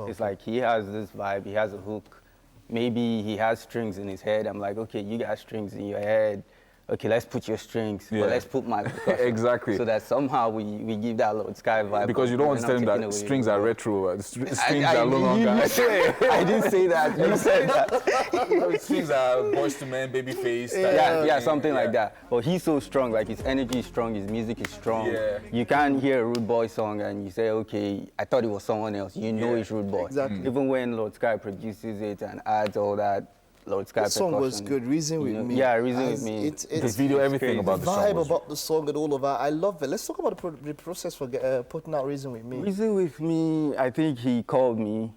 It's like he has this vibe, he has a hook. Maybe he has strings in his head. I'm like, okay, you got strings in your head. Okay, let's put your strings, but let's put my percussion. Exactly. So that somehow we give that Lord Sky vibe. Because you don't want to tell him that strings are retro, strings are no longer. I didn't say that. You said that. Strings are Boys to Men, Babyface. Yeah, something like that. But he's so strong, like his energy is strong, his music is strong. Yeah. You can't hear a Rude Boy song and you say, okay, I thought it was someone else. You know it's Rude Boy. Exactly. Even when Lord Sky produces it and adds all that Lord Sky The song was percussion, good. Reason with you know, me. Yeah, Reason with As Me. The video, everything about the song vibe was- about the song and all of that. I love it. Let's talk about the process for putting out Reason with Me. Reason with Me, I think he called me.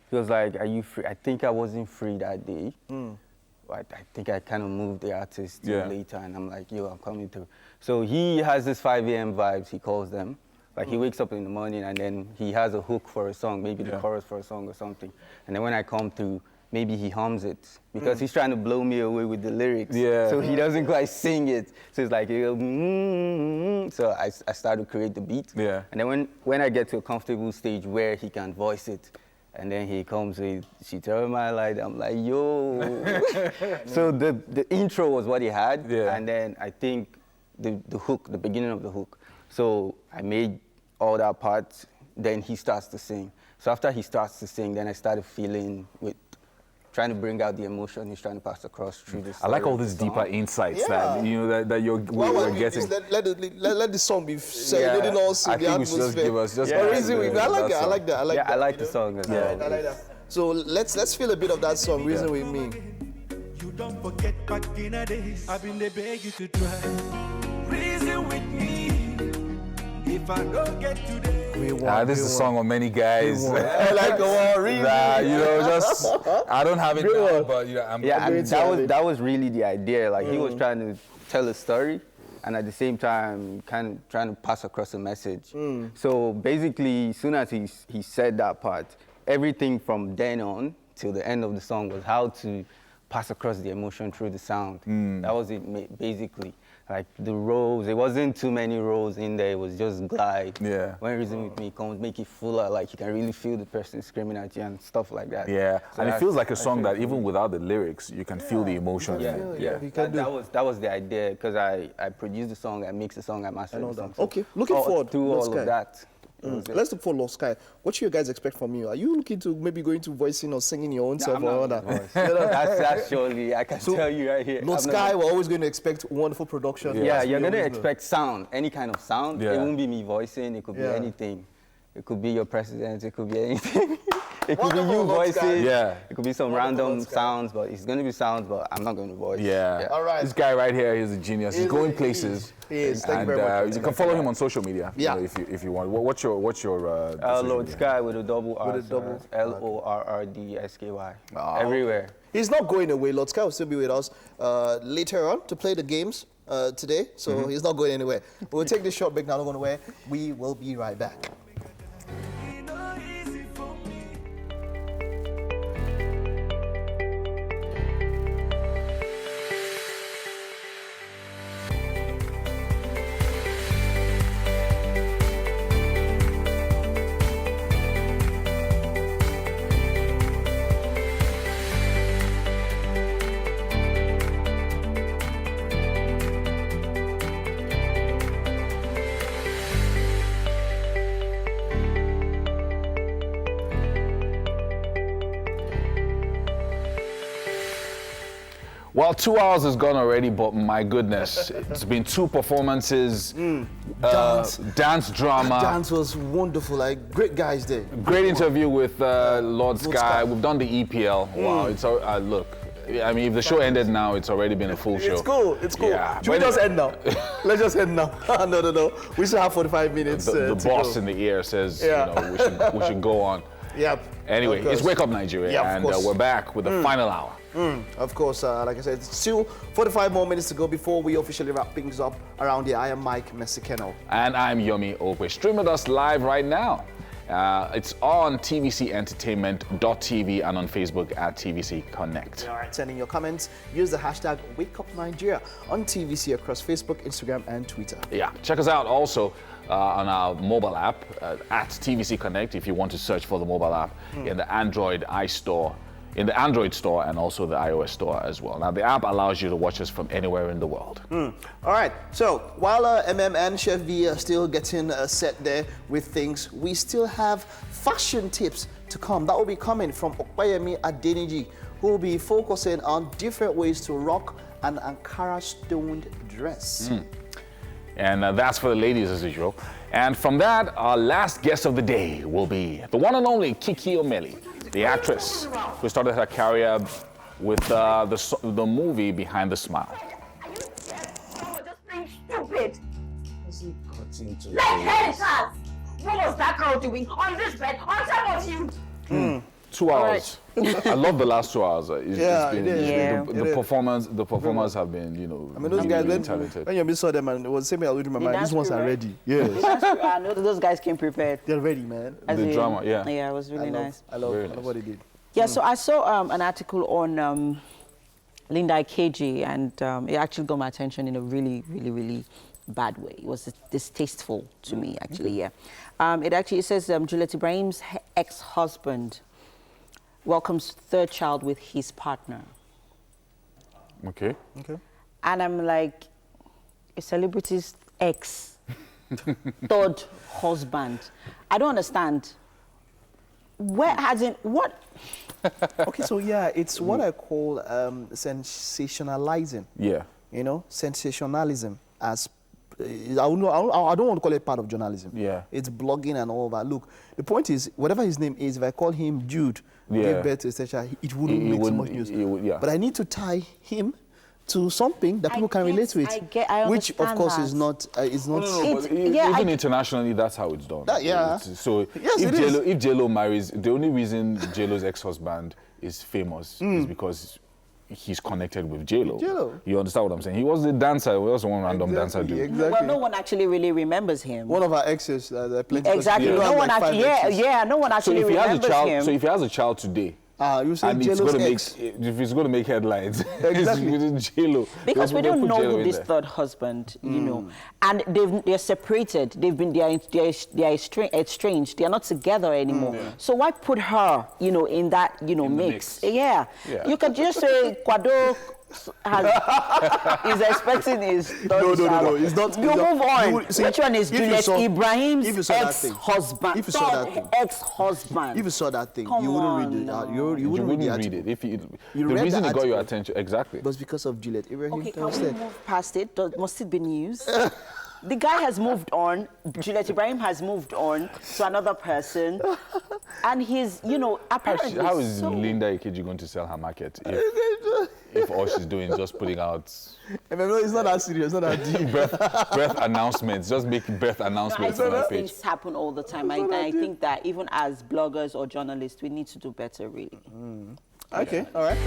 He was like, are you free? I think I wasn't free that day. I think I kind of moved the artist to later, and I'm like, yo, I'm coming through. So he has this 5 a.m. vibes, he calls them. Like he wakes up in the morning and then he has a hook for a song, maybe the chorus for a song or something. And then when I come through, maybe he hums it because he's trying to blow me away with the lyrics. Yeah. So he doesn't quite sing it. So it's like, so I start to create the beat. Yeah. And then when I get to a comfortable stage where he can voice it, and then he comes with, she turned my light, I'm like, yo. So the intro was what he had, and then I think the hook, the beginning of the hook. So I made all that part, then he starts to sing. So after he starts to sing, then I started feeling with trying to bring out the emotion he's trying to pass across through this. I like all these deeper insights that you know that we're getting. Let the song be serenading us in I the think we should just give us just Reason with Me. I like that. I like that. I like that. I like the song as well. I like that. So let's feel a bit of that song, Reason with Me. You don't forget back in the days. I've been there beg you to try. Reason with me. If I don't get today. This is a song on many guys. I like the one, really. You know, just I don't have it now, but you know, that was really the idea. Like he was trying to tell a story, and at the same time, kind of trying to pass across a message. So basically, as soon as he said that part, everything from then on till the end of the song was how to pass across the emotion through the sound. That was it, basically. Like the roles, it wasn't too many roles in there, it was just glide. Yeah. When Reason with Me comes, make it fuller, like you can really feel the person screaming at you and stuff like that. Yeah, So and it that's feels like a song that actually even without the lyrics, you can feel the emotion. Yeah. That was the idea, because I produced the song, I mixed the song, I mastered the song. So Okay, looking forward through Lord all Sky. of that. Let's look for Lord Sky. What do you guys expect from you? Are you looking to maybe going to voicing or singing your own self I'm or not other? That's surely, I can tell you right here. Lord I'm not- Sky, we're always going to expect wonderful production. Yeah, As we you're going to always know. expect sound, any kind of sound. Yeah. It won't be me voicing, it could be Yeah. anything. It could be your president. It could be anything. It could be Wonderful, you Lord Sky. voicing. Yeah. It could be some Wonderful, random Lord Sky. sounds, but it's going to be sounds, but I'm not going to voice. Yeah. All right. This guy right here, he's a genius. He's going places. He is. Thank you And very much. you can follow him on social media. Yeah. You know, if you want. What's your social Lord media? Sky with a double R. With a double LORRDSKY. Oh. Everywhere. He's not going away. Lord Sky will still be with us later on to play the games today, so he's not going anywhere. We'll take this short break now. Not going away. We will be right back. Well, 2 hours is gone already, but my goodness, it's been 2 performances, dance drama. Dance was wonderful. Like great guys there. Great interview with Lord Sky. We've done the EPL. Wow, it's look. I mean, if the show ended now, it's already been a full show. It's cool. It's cool. Yeah, Should we but just end now? Let's just end now. No. We still have 45 minutes. The to boss go. in the ear says, Yeah. you know, we should go on. Yep. Anyway, Of course. it's Wake Up Nigeria, Yeah, of and course. we're back with the final hour. Of course, like I said, it's still 45 more minutes to go before we officially wrap things up around here. I am Mike Mexicano. And I'm Yomi Okwe. Stream with us live right now. It's on tvcentertainment.tv and on Facebook at TVC Connect. All right, send in your comments. Use the hashtag WakeUpNigeria on TVC across Facebook, Instagram, and Twitter. Yeah, check us out also on our mobile app at TVC Connect if you want to search for the mobile app in the Android iStore, in the Android store and also the iOS store as well. Now, the app allows you to watch us from anywhere in the world. All right, so while MM and Chef V are still getting set there with things, we still have fashion tips to come. That will be coming from Okpayemi Adeniji, who will be focusing on different ways to rock an Ankara stoned dress. And that's for the ladies as usual. And from that, our last guest of the day will be the one and only Kiki Melly, the actress who started her career with the movie Behind the Smile. Oh, just being stupid. Let's head it fast. What was that girl doing on this bed on top of you? 2 hours. I love the last 2 hours. The performers have been, you know, I mean, those guys, really when talented. you saw them, and it was the same thing I was in my mind. These ones are ready. Yes. I know those guys came prepared. They're ready, man. The drama, yeah. Yeah, it was really nice. I love what they did. Yeah, so I saw an article on Linda Ikeji, and it actually got my attention in a really, really, really bad way. It was distasteful to me, actually, yeah. It says Juliet Ibrahim's ex-husband welcomes third child with his partner. Okay. And I'm like, a celebrity's ex, third husband. I don't understand. Where has it, what? Okay, so yeah, it's what I call sensationalizing. Yeah. You know, sensationalism as I don't want to call it part of journalism. Yeah. It's blogging and all that. Look, the point is, whatever his name is, if I call him Jude, gave birth to etc., it wouldn't make so much news. But I need to tie him to something that people can relate to it, which of course is not even internationally, that's how it's done. So if JLo marries, the only reason JLo's ex-husband is famous is because he's connected with JLo. You understand what I'm saying? He was the dancer. He was one random dancer dude. Exactly. Well, no one actually really remembers him. One of our exes, exactly. No one actually. No one actually remembers him. So if he has a child today, you say and if it's going to make headlines, exactly. it's within JLo. Because we don't know who this third husband, you know, and they're separated. They're estranged. They are not together anymore. So why put her, you know, in that, you know, mix? Yeah. You could just say Kwado is expecting his third child. No. It's not. You move on. Which one is Juliet Ibrahim's ex-husband? If you saw that thing, ex-husband. If you saw that thing, Come you wouldn't on, read it. now. You wouldn't read it. If the read reason the it got your article attention, exactly. was because of Juliet Ibrahim. Okay, can we move past it? Must it be news? the guy has moved on. Juliet Ibrahim has moved on to another person. And he's, you know, apparently How is Linda Ikeji going to sell her market if all she's doing is just putting out... No, it's not that serious, not that deep. birth announcements, just making birth announcements on her page. Things happen all the time. I think that even as bloggers or journalists, we need to do better, really. Okay, all right.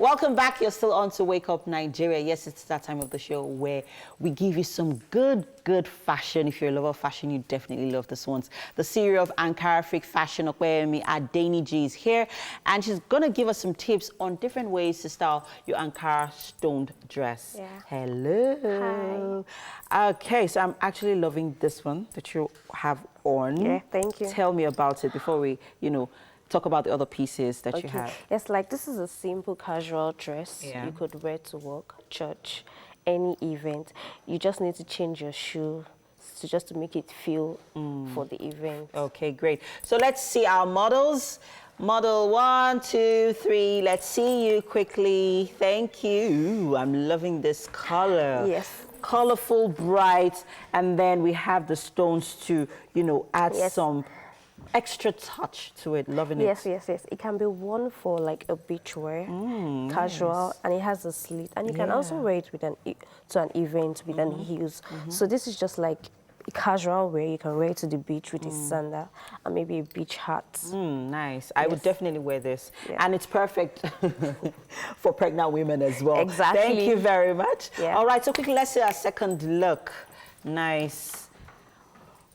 Welcome back. You're still on to Wake Up Nigeria. Yes, it's that time of the show where we give you some good fashion. If you're a lover of fashion, you definitely love this one. The CEO of Ankara Freak Fashion, Okweyemi Adeni G, is here, and she's going to give us some tips on different ways to style your Ankara stoned dress. Yeah. Hello. Hi. Okay, so I'm actually loving this one that you have on. Yeah, thank you. Tell me about it before we, you know, talk about the other pieces that you have. Yes, like this is a simple casual dress you could wear to work, church, any event. You just need to change your shoe just to make it feel for the event. Okay, great. So let's see our models. Model 1, 2, 3. Let's see you quickly. Thank you. I'm loving this color. Yes. Colorful, bright, and then we have the stones to, you know, add some extra touch to it. Loving it. Yes. It can be worn for like a beach wear, casual, and it has a slit. And you can also wear it with to an event with an heels. So this is just like a casual wear. You can wear it to the beach with a sandal and maybe a beach hat. Nice. I would definitely wear this. And it's perfect for pregnant women as well. Exactly. Thank you very much. Yeah. All right, so quickly, let's see our second look. Nice.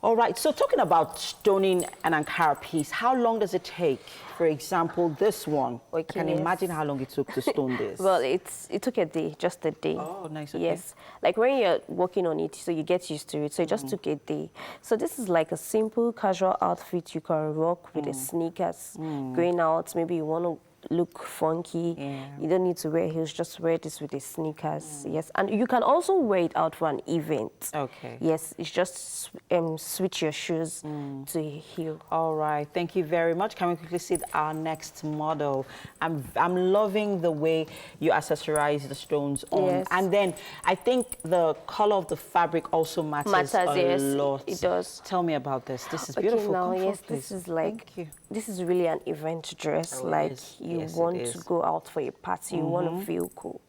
All right, so talking about stoning an Ankara piece, how long does it take? For example, this one. I can imagine how long it took to stone this. Well, it took a day, just a day. Oh, nice. Okay. Yes, like when you're working on it, so you get used to it. So it just took a day. So this is like a simple casual outfit you can rock with the sneakers, going out. Maybe you want to look funky. You don't need to wear heels, just wear this with the sneakers. Yes, and you can also wear it out for an event. Okay. Yes, it's just switch your shoes to a heel. All right, thank you very much. Can we quickly see our next model? I'm loving the way you accessorize the stones on. Yes. And then I think the color of the fabric also matters a lot. It does. Tell me about this. This is beautiful. Now, Come yes, forward, this please. is like, you. This is really an event dress. Like you want to go out for a party, you want to feel cool.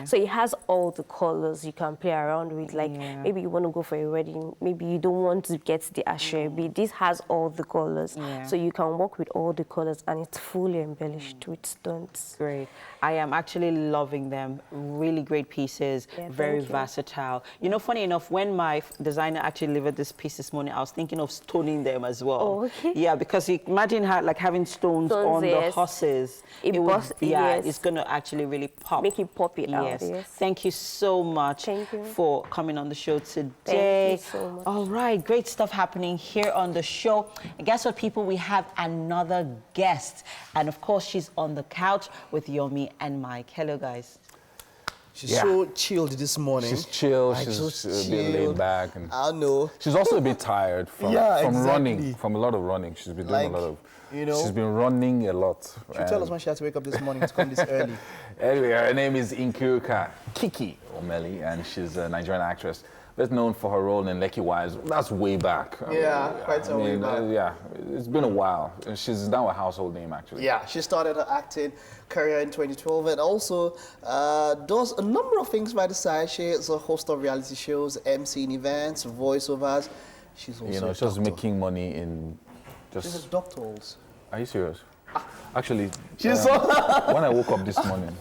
So it has all the colors you can play around with. Like maybe you want to go for a wedding, maybe you don't want to get the ashrabi. This has all the colors, so you can work with all the colors, and it's fully embellished with stones. Great. I am actually loving them. Really great pieces. Very versatile. You know, funny enough, when my designer actually delivered this piece this morning, I was thinking of stoning them as well. Oh, okay. Yeah, because you imagine how, like having stones on the horses. It's going to actually really pop. Make it pop it out. Yes. Thank you so much for coming on the show today. Thank you so much. All right, great stuff happening here on the show. And guess what, people? We have another guest. And of course, she's on the couch with Yomi and Mike. Hello, guys. She's so chilled this morning. She's chill. She's a bit laid back. And I know. She's also a bit tired from running, from a lot of running. She's been doing a lot of. You know, she's been running a lot. She tell us when she had to wake up this morning to come this early. Anyway, her name is Kiki Melly, and she's a Nigerian actress. Best known for her role in Lekki Wives. That's way back. Quite a way back. Yeah, it's been a while. She's now a household name, actually. Yeah, she started her acting career in 2012 and also does a number of things by the side. She is a host of reality shows, emceeing events, voiceovers. She's also she's just making money in just... She's a doctor. Are you serious? Actually, she's when I woke up this morning...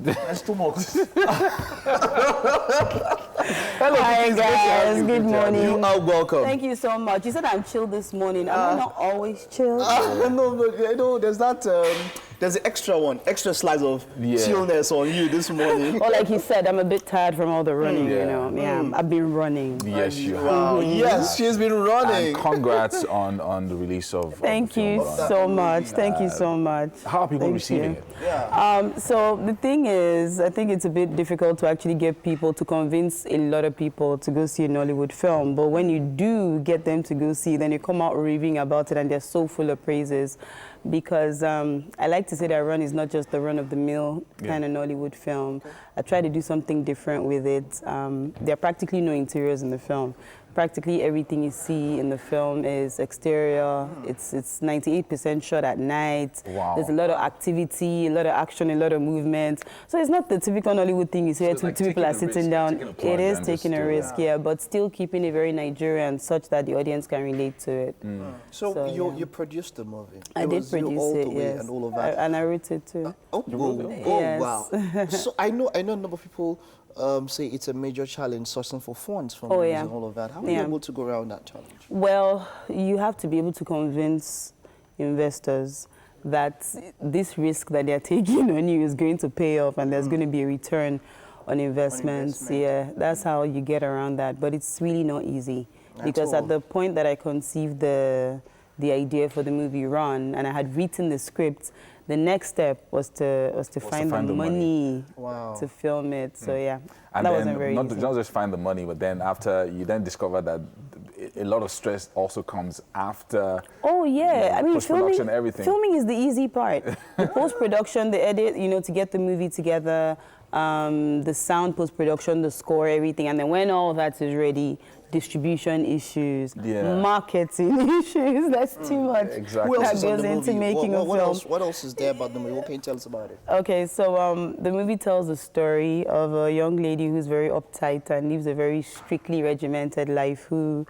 That's too much. Hello, hi guys, good morning. You are welcome. Thank you so much. You said I'm chill this morning. I'm not always chill. No, but there's that... there's the extra slice of chillness on you this morning. Well, like you said, I'm a bit tired from all the running, you know. Yeah, I've been running. Yes, you have. Wow. Yes, she's been running. And congrats on the release of... Thank you so much. Thank you so much. How are people receiving it? Yeah. So the thing is, I think it's a bit difficult to actually get people to convince a lot of people to go see a Nollywood film. But when you do get them to go see, then you come out raving about it and they're so full of praises. because I like to say that Run is not just the run-of-the-mill kind of Nollywood film. I try to do something different with it. There are practically no interiors in the film. Practically everything you see in the film is exterior. It's 98% shot at night. Wow. There's a lot of activity, a lot of action, a lot of movement. So it's not the typical Nollywood thing you see where two people are sitting down. It is taking a risk, yeah, but still keeping it very Nigerian such that the audience can relate to it. So you produced the movie. I did produce it, yes. And all of that. And I wrote it too. Yes. Wow. So I know a number of people say it's a major challenge sourcing for funds from movies and all of that. How are you able to go around that challenge? Well, you have to be able to convince investors that this risk that they're taking on you is going to pay off and there's going to be a return on investments. Yeah, that's how you get around that. But it's really not easy because at the point that I conceived the idea for the movie Run and I had written the script, the next step was to find the money to film it. So yeah, and that wasn't very easy. Not just find the money, but then after you then discover that a lot of stress also comes after. Oh yeah, I mean post-production, everything. Filming is the easy part. The post-production, the edit, to get the movie together, the sound post-production, the score, everything, and then when all that is ready, distribution issues, marketing issues. That's too much. Exactly. That goes into making a film. What else is there about the movie? What can you tell us about it? Okay, so the movie tells the story of a young lady who's very uptight and lives a very strictly regimented life who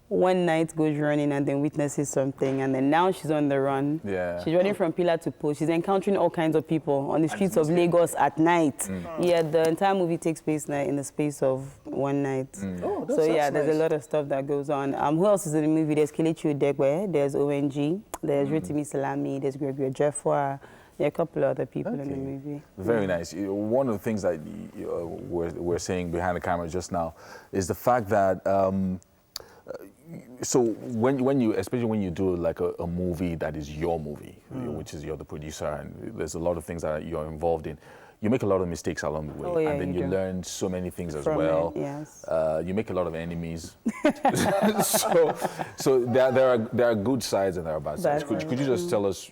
one night goes running and then witnesses something, and then now she's on the run. Yeah. She's running from pillar to post. She's encountering all kinds of people on the streets of Lagos at night. Yeah, the entire movie takes place in the space of one night. Oh, so yeah, that's there's nice. a lot of stuff that goes on. Who else is in the movie? There's Kelechi Udegwe, there's ONG, there's Rotimi Salami, there's Gregory Jeffwa. There are a couple of other people in the movie. Very nice. One of the things that we're saying behind the camera just now is the fact that so when you, especially when you do like a movie that is your movie, which is you're the producer, and there's a lot of things that you're involved in, you make a lot of mistakes along the way, and then you learn so many things as well. Yes. You make a lot of enemies. so there are good sides and there are bad sides. Could you just tell us,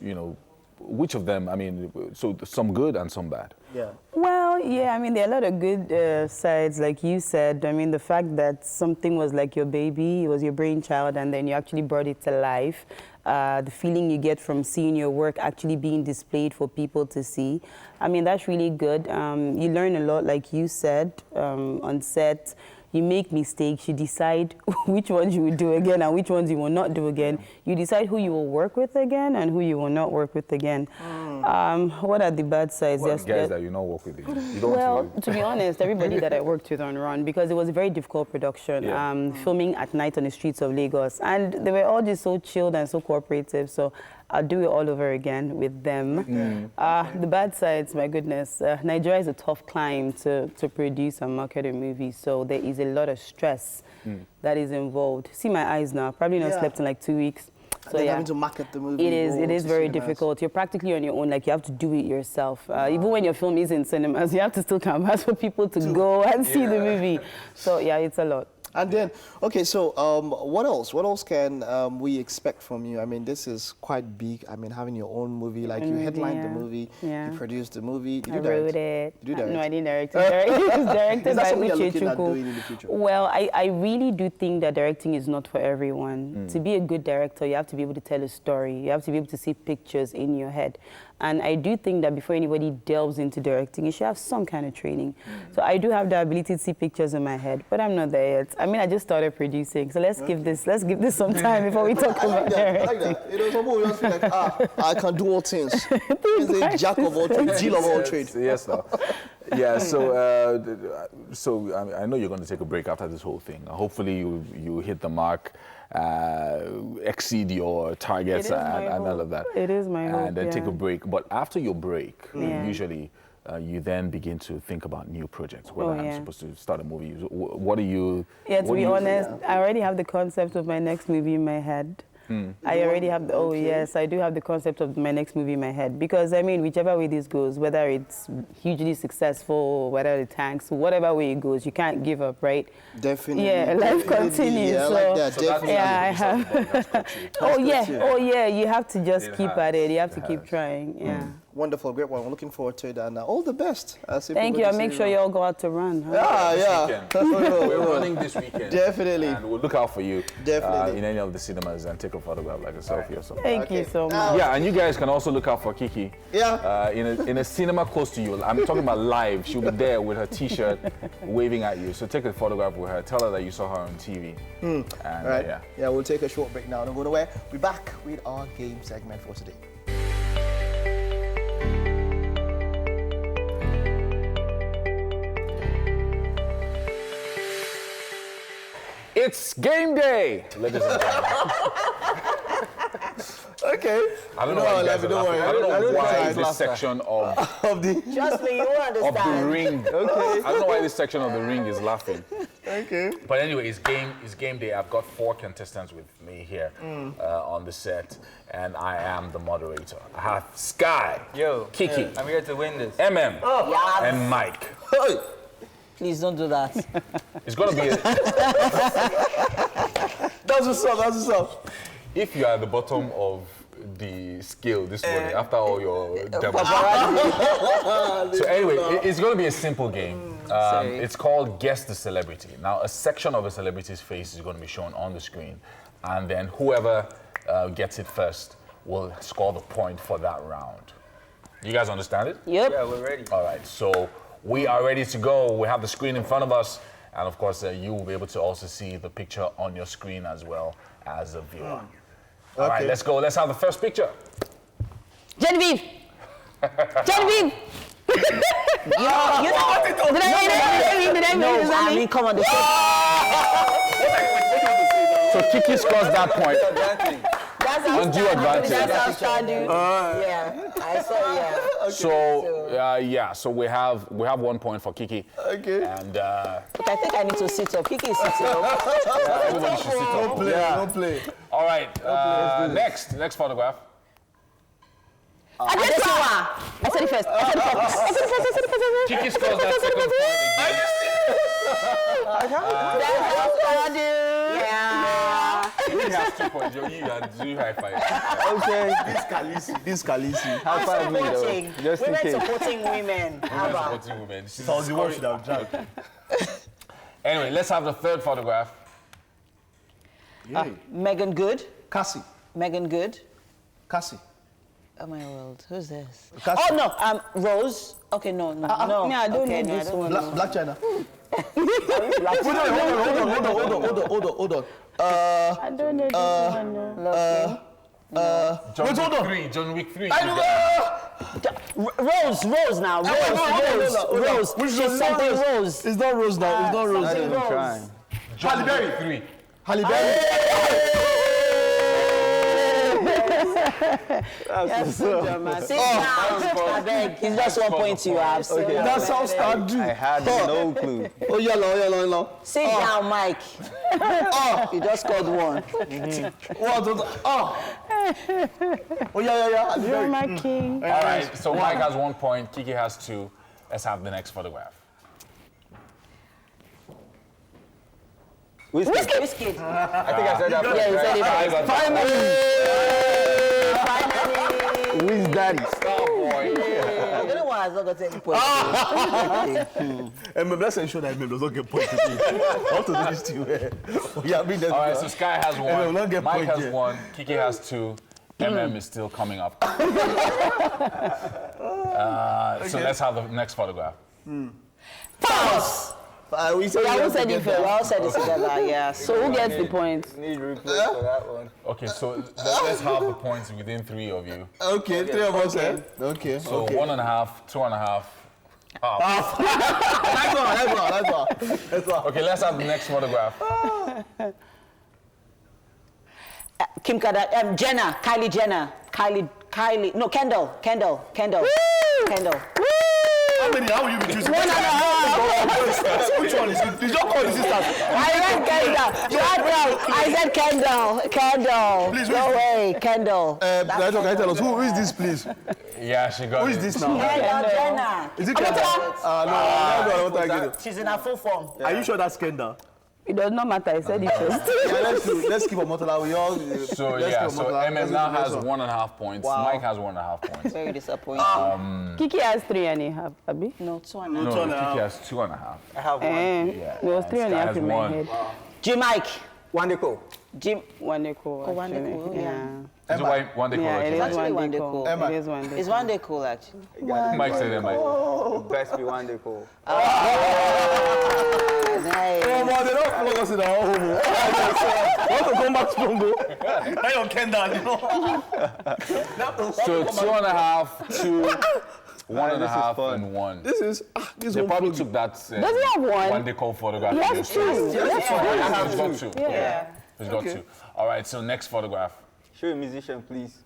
which of them? I mean, so some good and some bad. Yeah. Well, yeah, I mean, there are a lot of good sides, like you said. I mean, the fact that something was like your baby, it was your brainchild, and then you actually brought it to life. The feeling you get from seeing your work actually being displayed for people to see. I mean, that's really good. You learn a lot, like you said, on set. You make mistakes, you decide which ones you will do again and which ones you will not do again. You decide who you will work with again and who you will not work with again. What are the bad sides? What are the guys that you not work with again? You don't well, to be honest, everybody that I worked with on Run, because it was a very difficult production, filming at night on the streets of Lagos. And they were all just so chilled and so cooperative. So I'll do it all over again with them. The bad sides, my goodness, Nigeria is a tough climb to produce and market a movie, so there is a lot of stress that is involved. See my eyes now, probably not slept in like 2 weeks. So then having to market the movie. It is very difficult. You're practically on your own, like you have to do it yourself. Even when your film is in cinemas, you have to still canvas for people to go and see the movie. So yeah, it's a lot. And then, okay, so what else? What else can we expect from you? I mean, this is quite big. I mean, having your own movie, like you headlined the movie, you produced the movie. Did you direct? Wrote it. Did you direct? No, I didn't direct it. It was directed by Uche. Well, I really do think that directing is not for everyone. To be a good director, you have to be able to tell a story. You have to be able to see pictures in your head. And I do think that before anybody delves into directing, you should have some kind of training. So I do have the ability to see pictures in my head, but I'm not there yet. I mean, I just started producing, so let's give this some time before we talk about directing. I like that. Some people just feel like, I can do all things. He's a jack of all trades, Jill of all trades. Yes, no. Yeah, so I know you're going to take a break after this whole thing. Hopefully you hit the mark, exceed your targets and all of that. It is my hope, and then take a break. But after your break, usually you then begin to think about new projects. Whether I'm supposed to start a movie. What are you? Yeah, to be honest, I already have the concept of my next movie in my head. I already have the, oh yes, I do have the concept of my next movie in my head. Because I mean, whichever way this goes, whether it's hugely successful, whether it tanks, whatever way it goes, you can't give up, right? Definitely. Yeah, life continues. Yeah, I so, like that. Definitely. yeah, I have. Oh yeah, you have to just keep at it. You have to keep trying, yeah. Wonderful, great one. We're looking forward to it, and all the best. Thank you. I'll make sure you all go out to run. Huh? Yeah. We're running this weekend. Definitely. And we'll look out for you. Definitely. In any of the cinemas and take a photograph, like a selfie or something. Thank you so much. Yeah, and you guys can also look out for Kiki. Yeah. In a cinema close to you. I'm talking about live. She'll be there with her T-shirt, waving at you. So take a photograph with her. Tell her that you saw her on TV. And, All right. yeah. We'll take a short break now. Don't go nowhere. We're back with our game segment for today. It's game day, ladies and gentlemen. Okay. I don't know why you guys are laughing. I don't know why this section of the Trust me, you won't understand. of the ring. Okay. I don't know why this section of the ring is laughing. Okay. But anyway, it's game day. I've got 4 contestants with me here on the set, and I am the moderator. I have Sky, Kiki, I'm here to win this. MM, and Mike. Please don't do that. It's gonna be. That's what's up. That's what's up. If you are at the bottom of the scale this morning after all your demos. So anyway, it's going to be a simple game. It's called Guess the Celebrity. Now, a section of a celebrity's face is going to be shown on the screen, and then whoever gets it first will score the point for that round. You guys understand it? Yep. Yeah, we're ready. All right, so we are ready to go. We have the screen in front of us, and of course, you will be able to also see the picture on your screen as well as a viewer. All right, let's go. Let's have the first picture. Genevieve! Genevieve! Did I mean, come on. So Kiki scores that point. Undue advantage. That's how I was trying to do. Yeah, I saw, yeah. So we have 1 point for Kiki. Okay. And but I think I need to sit up. Kiki is sitting up. everybody should sit up. Don't play. All right. Next photograph. I said it first. Kiki scores that second point again. That's how I do. Yeah. He has 2 points. You do high five. Okay. This Khaleesi. High five me though. Just in Women case. supporting women. Women supporting women. So the one should have dragged. Anyway, let's have the third photograph. Megan Good. Cassie. Megan Good. Cassie. Oh my world, who's this? Cassie. Oh no, Rose. Okay, no. Yeah, I don't need this one. Black China. Hold on. I don't need this one. No. John Wick 3. Rose now. Rose. She's something Rose. It's not Rose now. It's not Rose. Not even trying. Halle Berry 3. Halle Berry. Yes, so dramatic. Sit down. I beg. It's just 1 point you have. Okay. That's how Star do. I had no clue. Oh, yellow. Sit down, Mike. You just scored 1. Oh, yeah. You're my king. All right, so Mike has 1 point, Kiki has 2. Let's have the next photograph. Whiskey. I think I said that. Yeah, you said it. Finally. Who's daddy? Oh boy. I don't know why I was not going to take the point. And let's ensure that does not get point today. I want to do this to you. All right, so Sky has 1, Mike Mike has 1, Kiki has 2, MM is still coming up. So let's have the next photograph. False. We said I will said it first. We all said it together, yeah. So who gets the point? Need replay for that one. Okay, so let's have the points within 3 of you. Okay, 3 of us, eh? Okay. So 1.5, 2.5. Let's go. Okay, let's have the next photograph. Kim Kardashian, Jenner, Kylie Jenner, Kylie, no, Kendall. Woo! Kendall. Woo! How many? How will you be choosing? 1.5. Which one is it? Did you call the sisters? I read Kendall. I said Kendall. Kendall. Please, no way, Kendall. Can you tell us who is this, please? Yeah, she got Who it. is this now? Kendall Jenner. Is it Kendall? No. She's in her full form. Are you sure that's Kendall? It does not matter. I said it first. Let's keep Omotola. We all. So MM now has 1.5 points. Wow. Mike has 1.5 points. Very disappointing. Kiki has 3.5. Abi? No, 2.5. No, Kiki has 2.5. I have one. It was 3.5 in my head. Jim Mike. Wandeko. Jim. Wandeko. Wandeko, yeah. Is it Wandeko? Yeah, it is actually Wandeko. Wandeko. It is Wandeko. It's Wandeko, actually. Mike said it, Mike. Best be Wandeko. Nice. Oh, man, they don't plug us in our home. Want to come back strong, go? I don't Kendall, you know. So 2.5, 2, 1.5, and 1. This They probably took that. Does he have one? One they call photograph. He has two. He's got two. Yeah. He's got two. All right. So next photograph. Show a musician, please.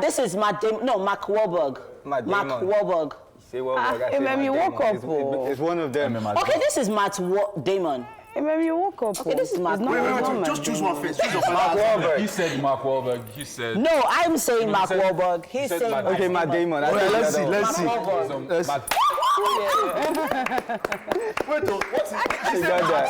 This is Mark Wahlberg. Matt Mark Damon. Wahlberg. Say Wahlberg, I say Maybe you Matt woke Damon. up. It's one of them. Okay, this is Matt Damon. Maybe you woke up. Okay, this is Mark Wahlberg. Just choose one first. Choose your Mark father. Wahlberg. He said Mark Wahlberg. He said. No, I'm saying Mark Wahlberg. He's said saying Matt Okay, Matt Damon. Okay, let's see. Mark So, Wahlberg. Matt- Wait, what's it? She got that.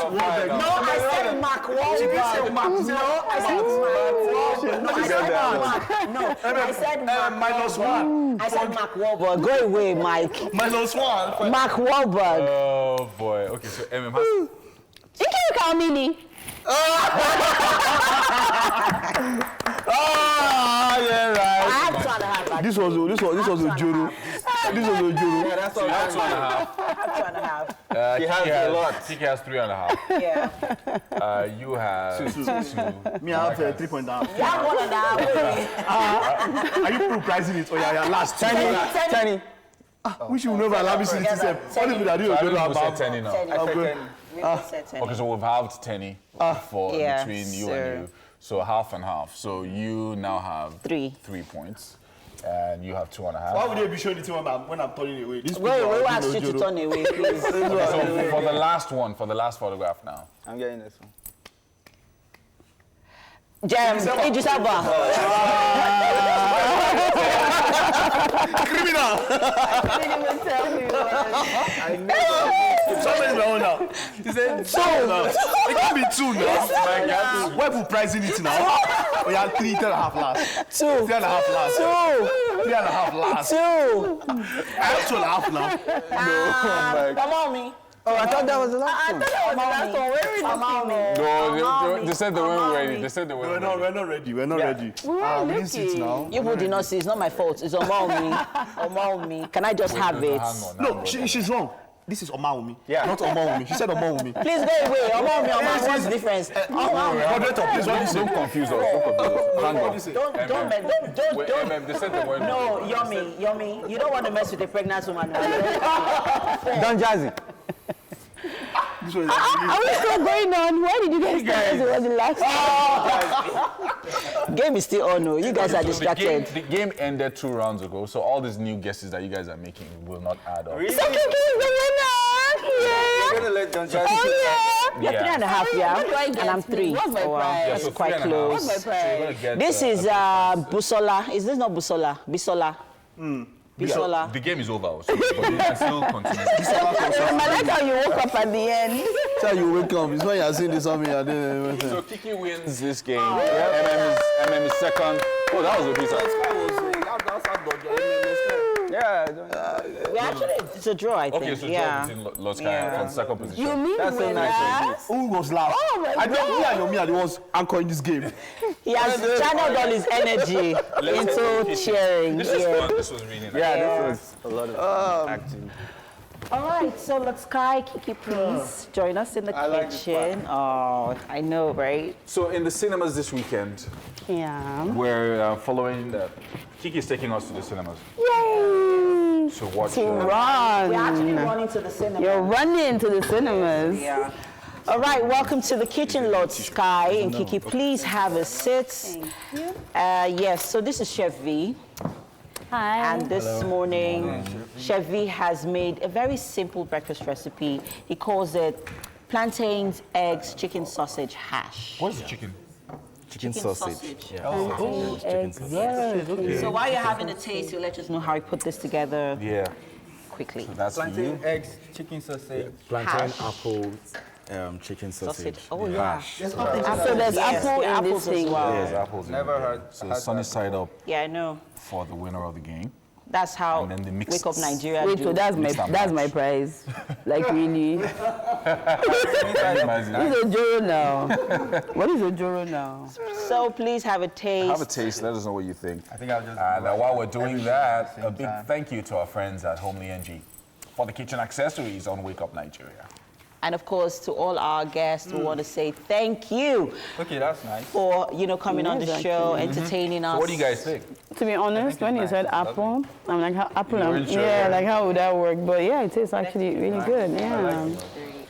No, I said Mark Wahlberg. No, I said Mark Wahlberg. No, I said Mark. No, I said Mark. -1. I said Mark Wahlberg. Go away, Mike. -1. Mark Wahlberg. Oh boy. Okay. So MM has. You can call me. Yeah, right. I had 2.5. This was a Juru. This was a Juru. Yeah, that's all. So you have 2.5. I had 2.5. He has a lot. Kiki has 3.5. Yeah. You have 2. Me, I have 3.5. You have 1.5. Are you pricing it? Oh yeah, last. Tiny. We should never allow me to see this. All the people that do So it, I they don't don't know have who said 10 now. Tenny. I said 10. Okay, so we've halved 10 for Yeah, between you sir. and you. So half and half. So you now have 3 points, and you have 2.5. Why would they be showing the team when I'm turning away? These Wait, people we are asked you to turn away, please. So for the last one, for the last photograph now. I'm getting this one. James, Idris Elba. Criminal! I didn't even tell me what. Somebody's my own now. He said, 2 now. It can't be 2 now. Why people pricing it now? Oh, yeah, 3.5 last. 2. 3.5 last. 2. 3.5 last. 2. I have 2.5 now. Come on, me. Oh, I thought that was the last one. No, they said they weren't ready. They said they weren't ready. We're not ready. We're not ready. We didn't see it now. You people did not see. It's not my fault. It's Omaumi. Can I just have it? No, she's wrong. This is Omaumi. Yeah. Not Omaumi. She said Omaumi. Please go away. Omaumi. What's the difference? Moderator, please, what do you say? Don't confuse us. Hang on. Don't. They said they weren't ready. No, Yomi. You don't want to mess with a pregnant woman. Don Jazzy. Are we still going on? Why did you guys tell us it was the last? Game is still on. No, you guys are distracted. The game ended 2 rounds ago, so all these new guesses that you guys are making will not add up. Really? So Kiki is the winner. Yeah. You're gonna let Don Jazzy. Oh yeah. You're 3.5, yeah, and I'm 3. What's my prize? Yeah, That's so quite 3.5. close. What's my prize? This is Busola. Is this not Busola? Bisola. Bisola. The game is over, so but you can still continue. I like how you woke up at the end. That's how you wake up. It's when you're seeing this on me. So Kiki wins this game. MM is second. Oh, that was a bit. It's a draw, I think. Okay, so yeah. draw between Lotskai from second position. You mean That's so nice. Who was last? Oh my I don't. Me and Yomi are the ones anchoring this game. He has channeled all his energy into cheering. This is fun. This was really nice. Yeah, this was a lot of acting. All right, so Lotskai, Kiki, please join us in the kitchen. Oh, I know, right? So in the cinemas this weekend, Yeah. we're following Kiki's taking us to the cinemas. Yay! So watch. To run. We're actually running to the cinema. You're running to the cinemas. Yeah. All right, welcome to the kitchen, Lotskai. And Kiki, please have a seat. Yes, so this is Chef V. Hi. And this morning, Chef V has made a very simple breakfast recipe. He calls it plantains, eggs, chicken sausage hash. What's the chicken? Chicken sausage. Yeah. Chicken sausage. So while you're having a taste, you'll let us know how you put this together. Yeah. Quickly. So that's for you. Eggs, chicken sausage, Plantain, hash. apple, chicken sausage. Oh, yeah. Hash. So there's apple in apples this thing. as well. There's apples in Never there. heard. So sunny side up Yeah, I know. for the winner of the game. That's how And then the mix. Wake Up Nigeria Wait, do. so that's Mix and my match. prize. Like really. What is Ojoro now? What is Ojoro now? So please have a taste. Have a taste. Let us know what you think. I think I'll just. And while we're doing that, a big thank you to our friends at Homely NG for the kitchen accessories on Wake Up Nigeria. And of course, to all our guests, we want to say thank you Okay, that's nice. for, coming on the Yes, show, actually. entertaining us. So what do you guys think? To be honest, when you said apple, I'm like, apple, You weren't sure, yeah, yeah. like how would that work? But yeah, it tastes actually really good. Yeah.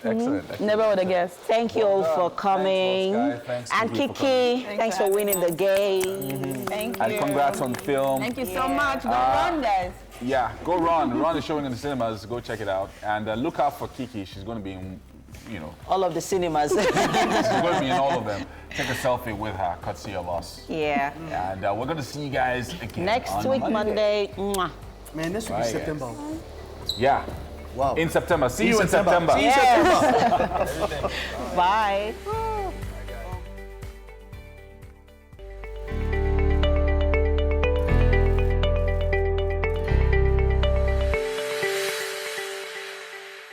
Excellent. Never would have guessed. Thank you all for coming. Thanks, And Kiki, for Kiki, thanks for winning the game. Thank you. And congrats on film. Thank you so much. Go run, guys. Yeah, go run. Run is showing in the cinemas. Go check it out. And look out for Kiki. She's going to be in, All of the cinemas. she's going to be in all of them. Take a selfie with her, courtesy of us. Yeah. And we're going to see you guys again Next on week, Monday. Mwah. Man, this will be Bye, September. Yeah. Wow. In September. See you in September. See you in September. Bye.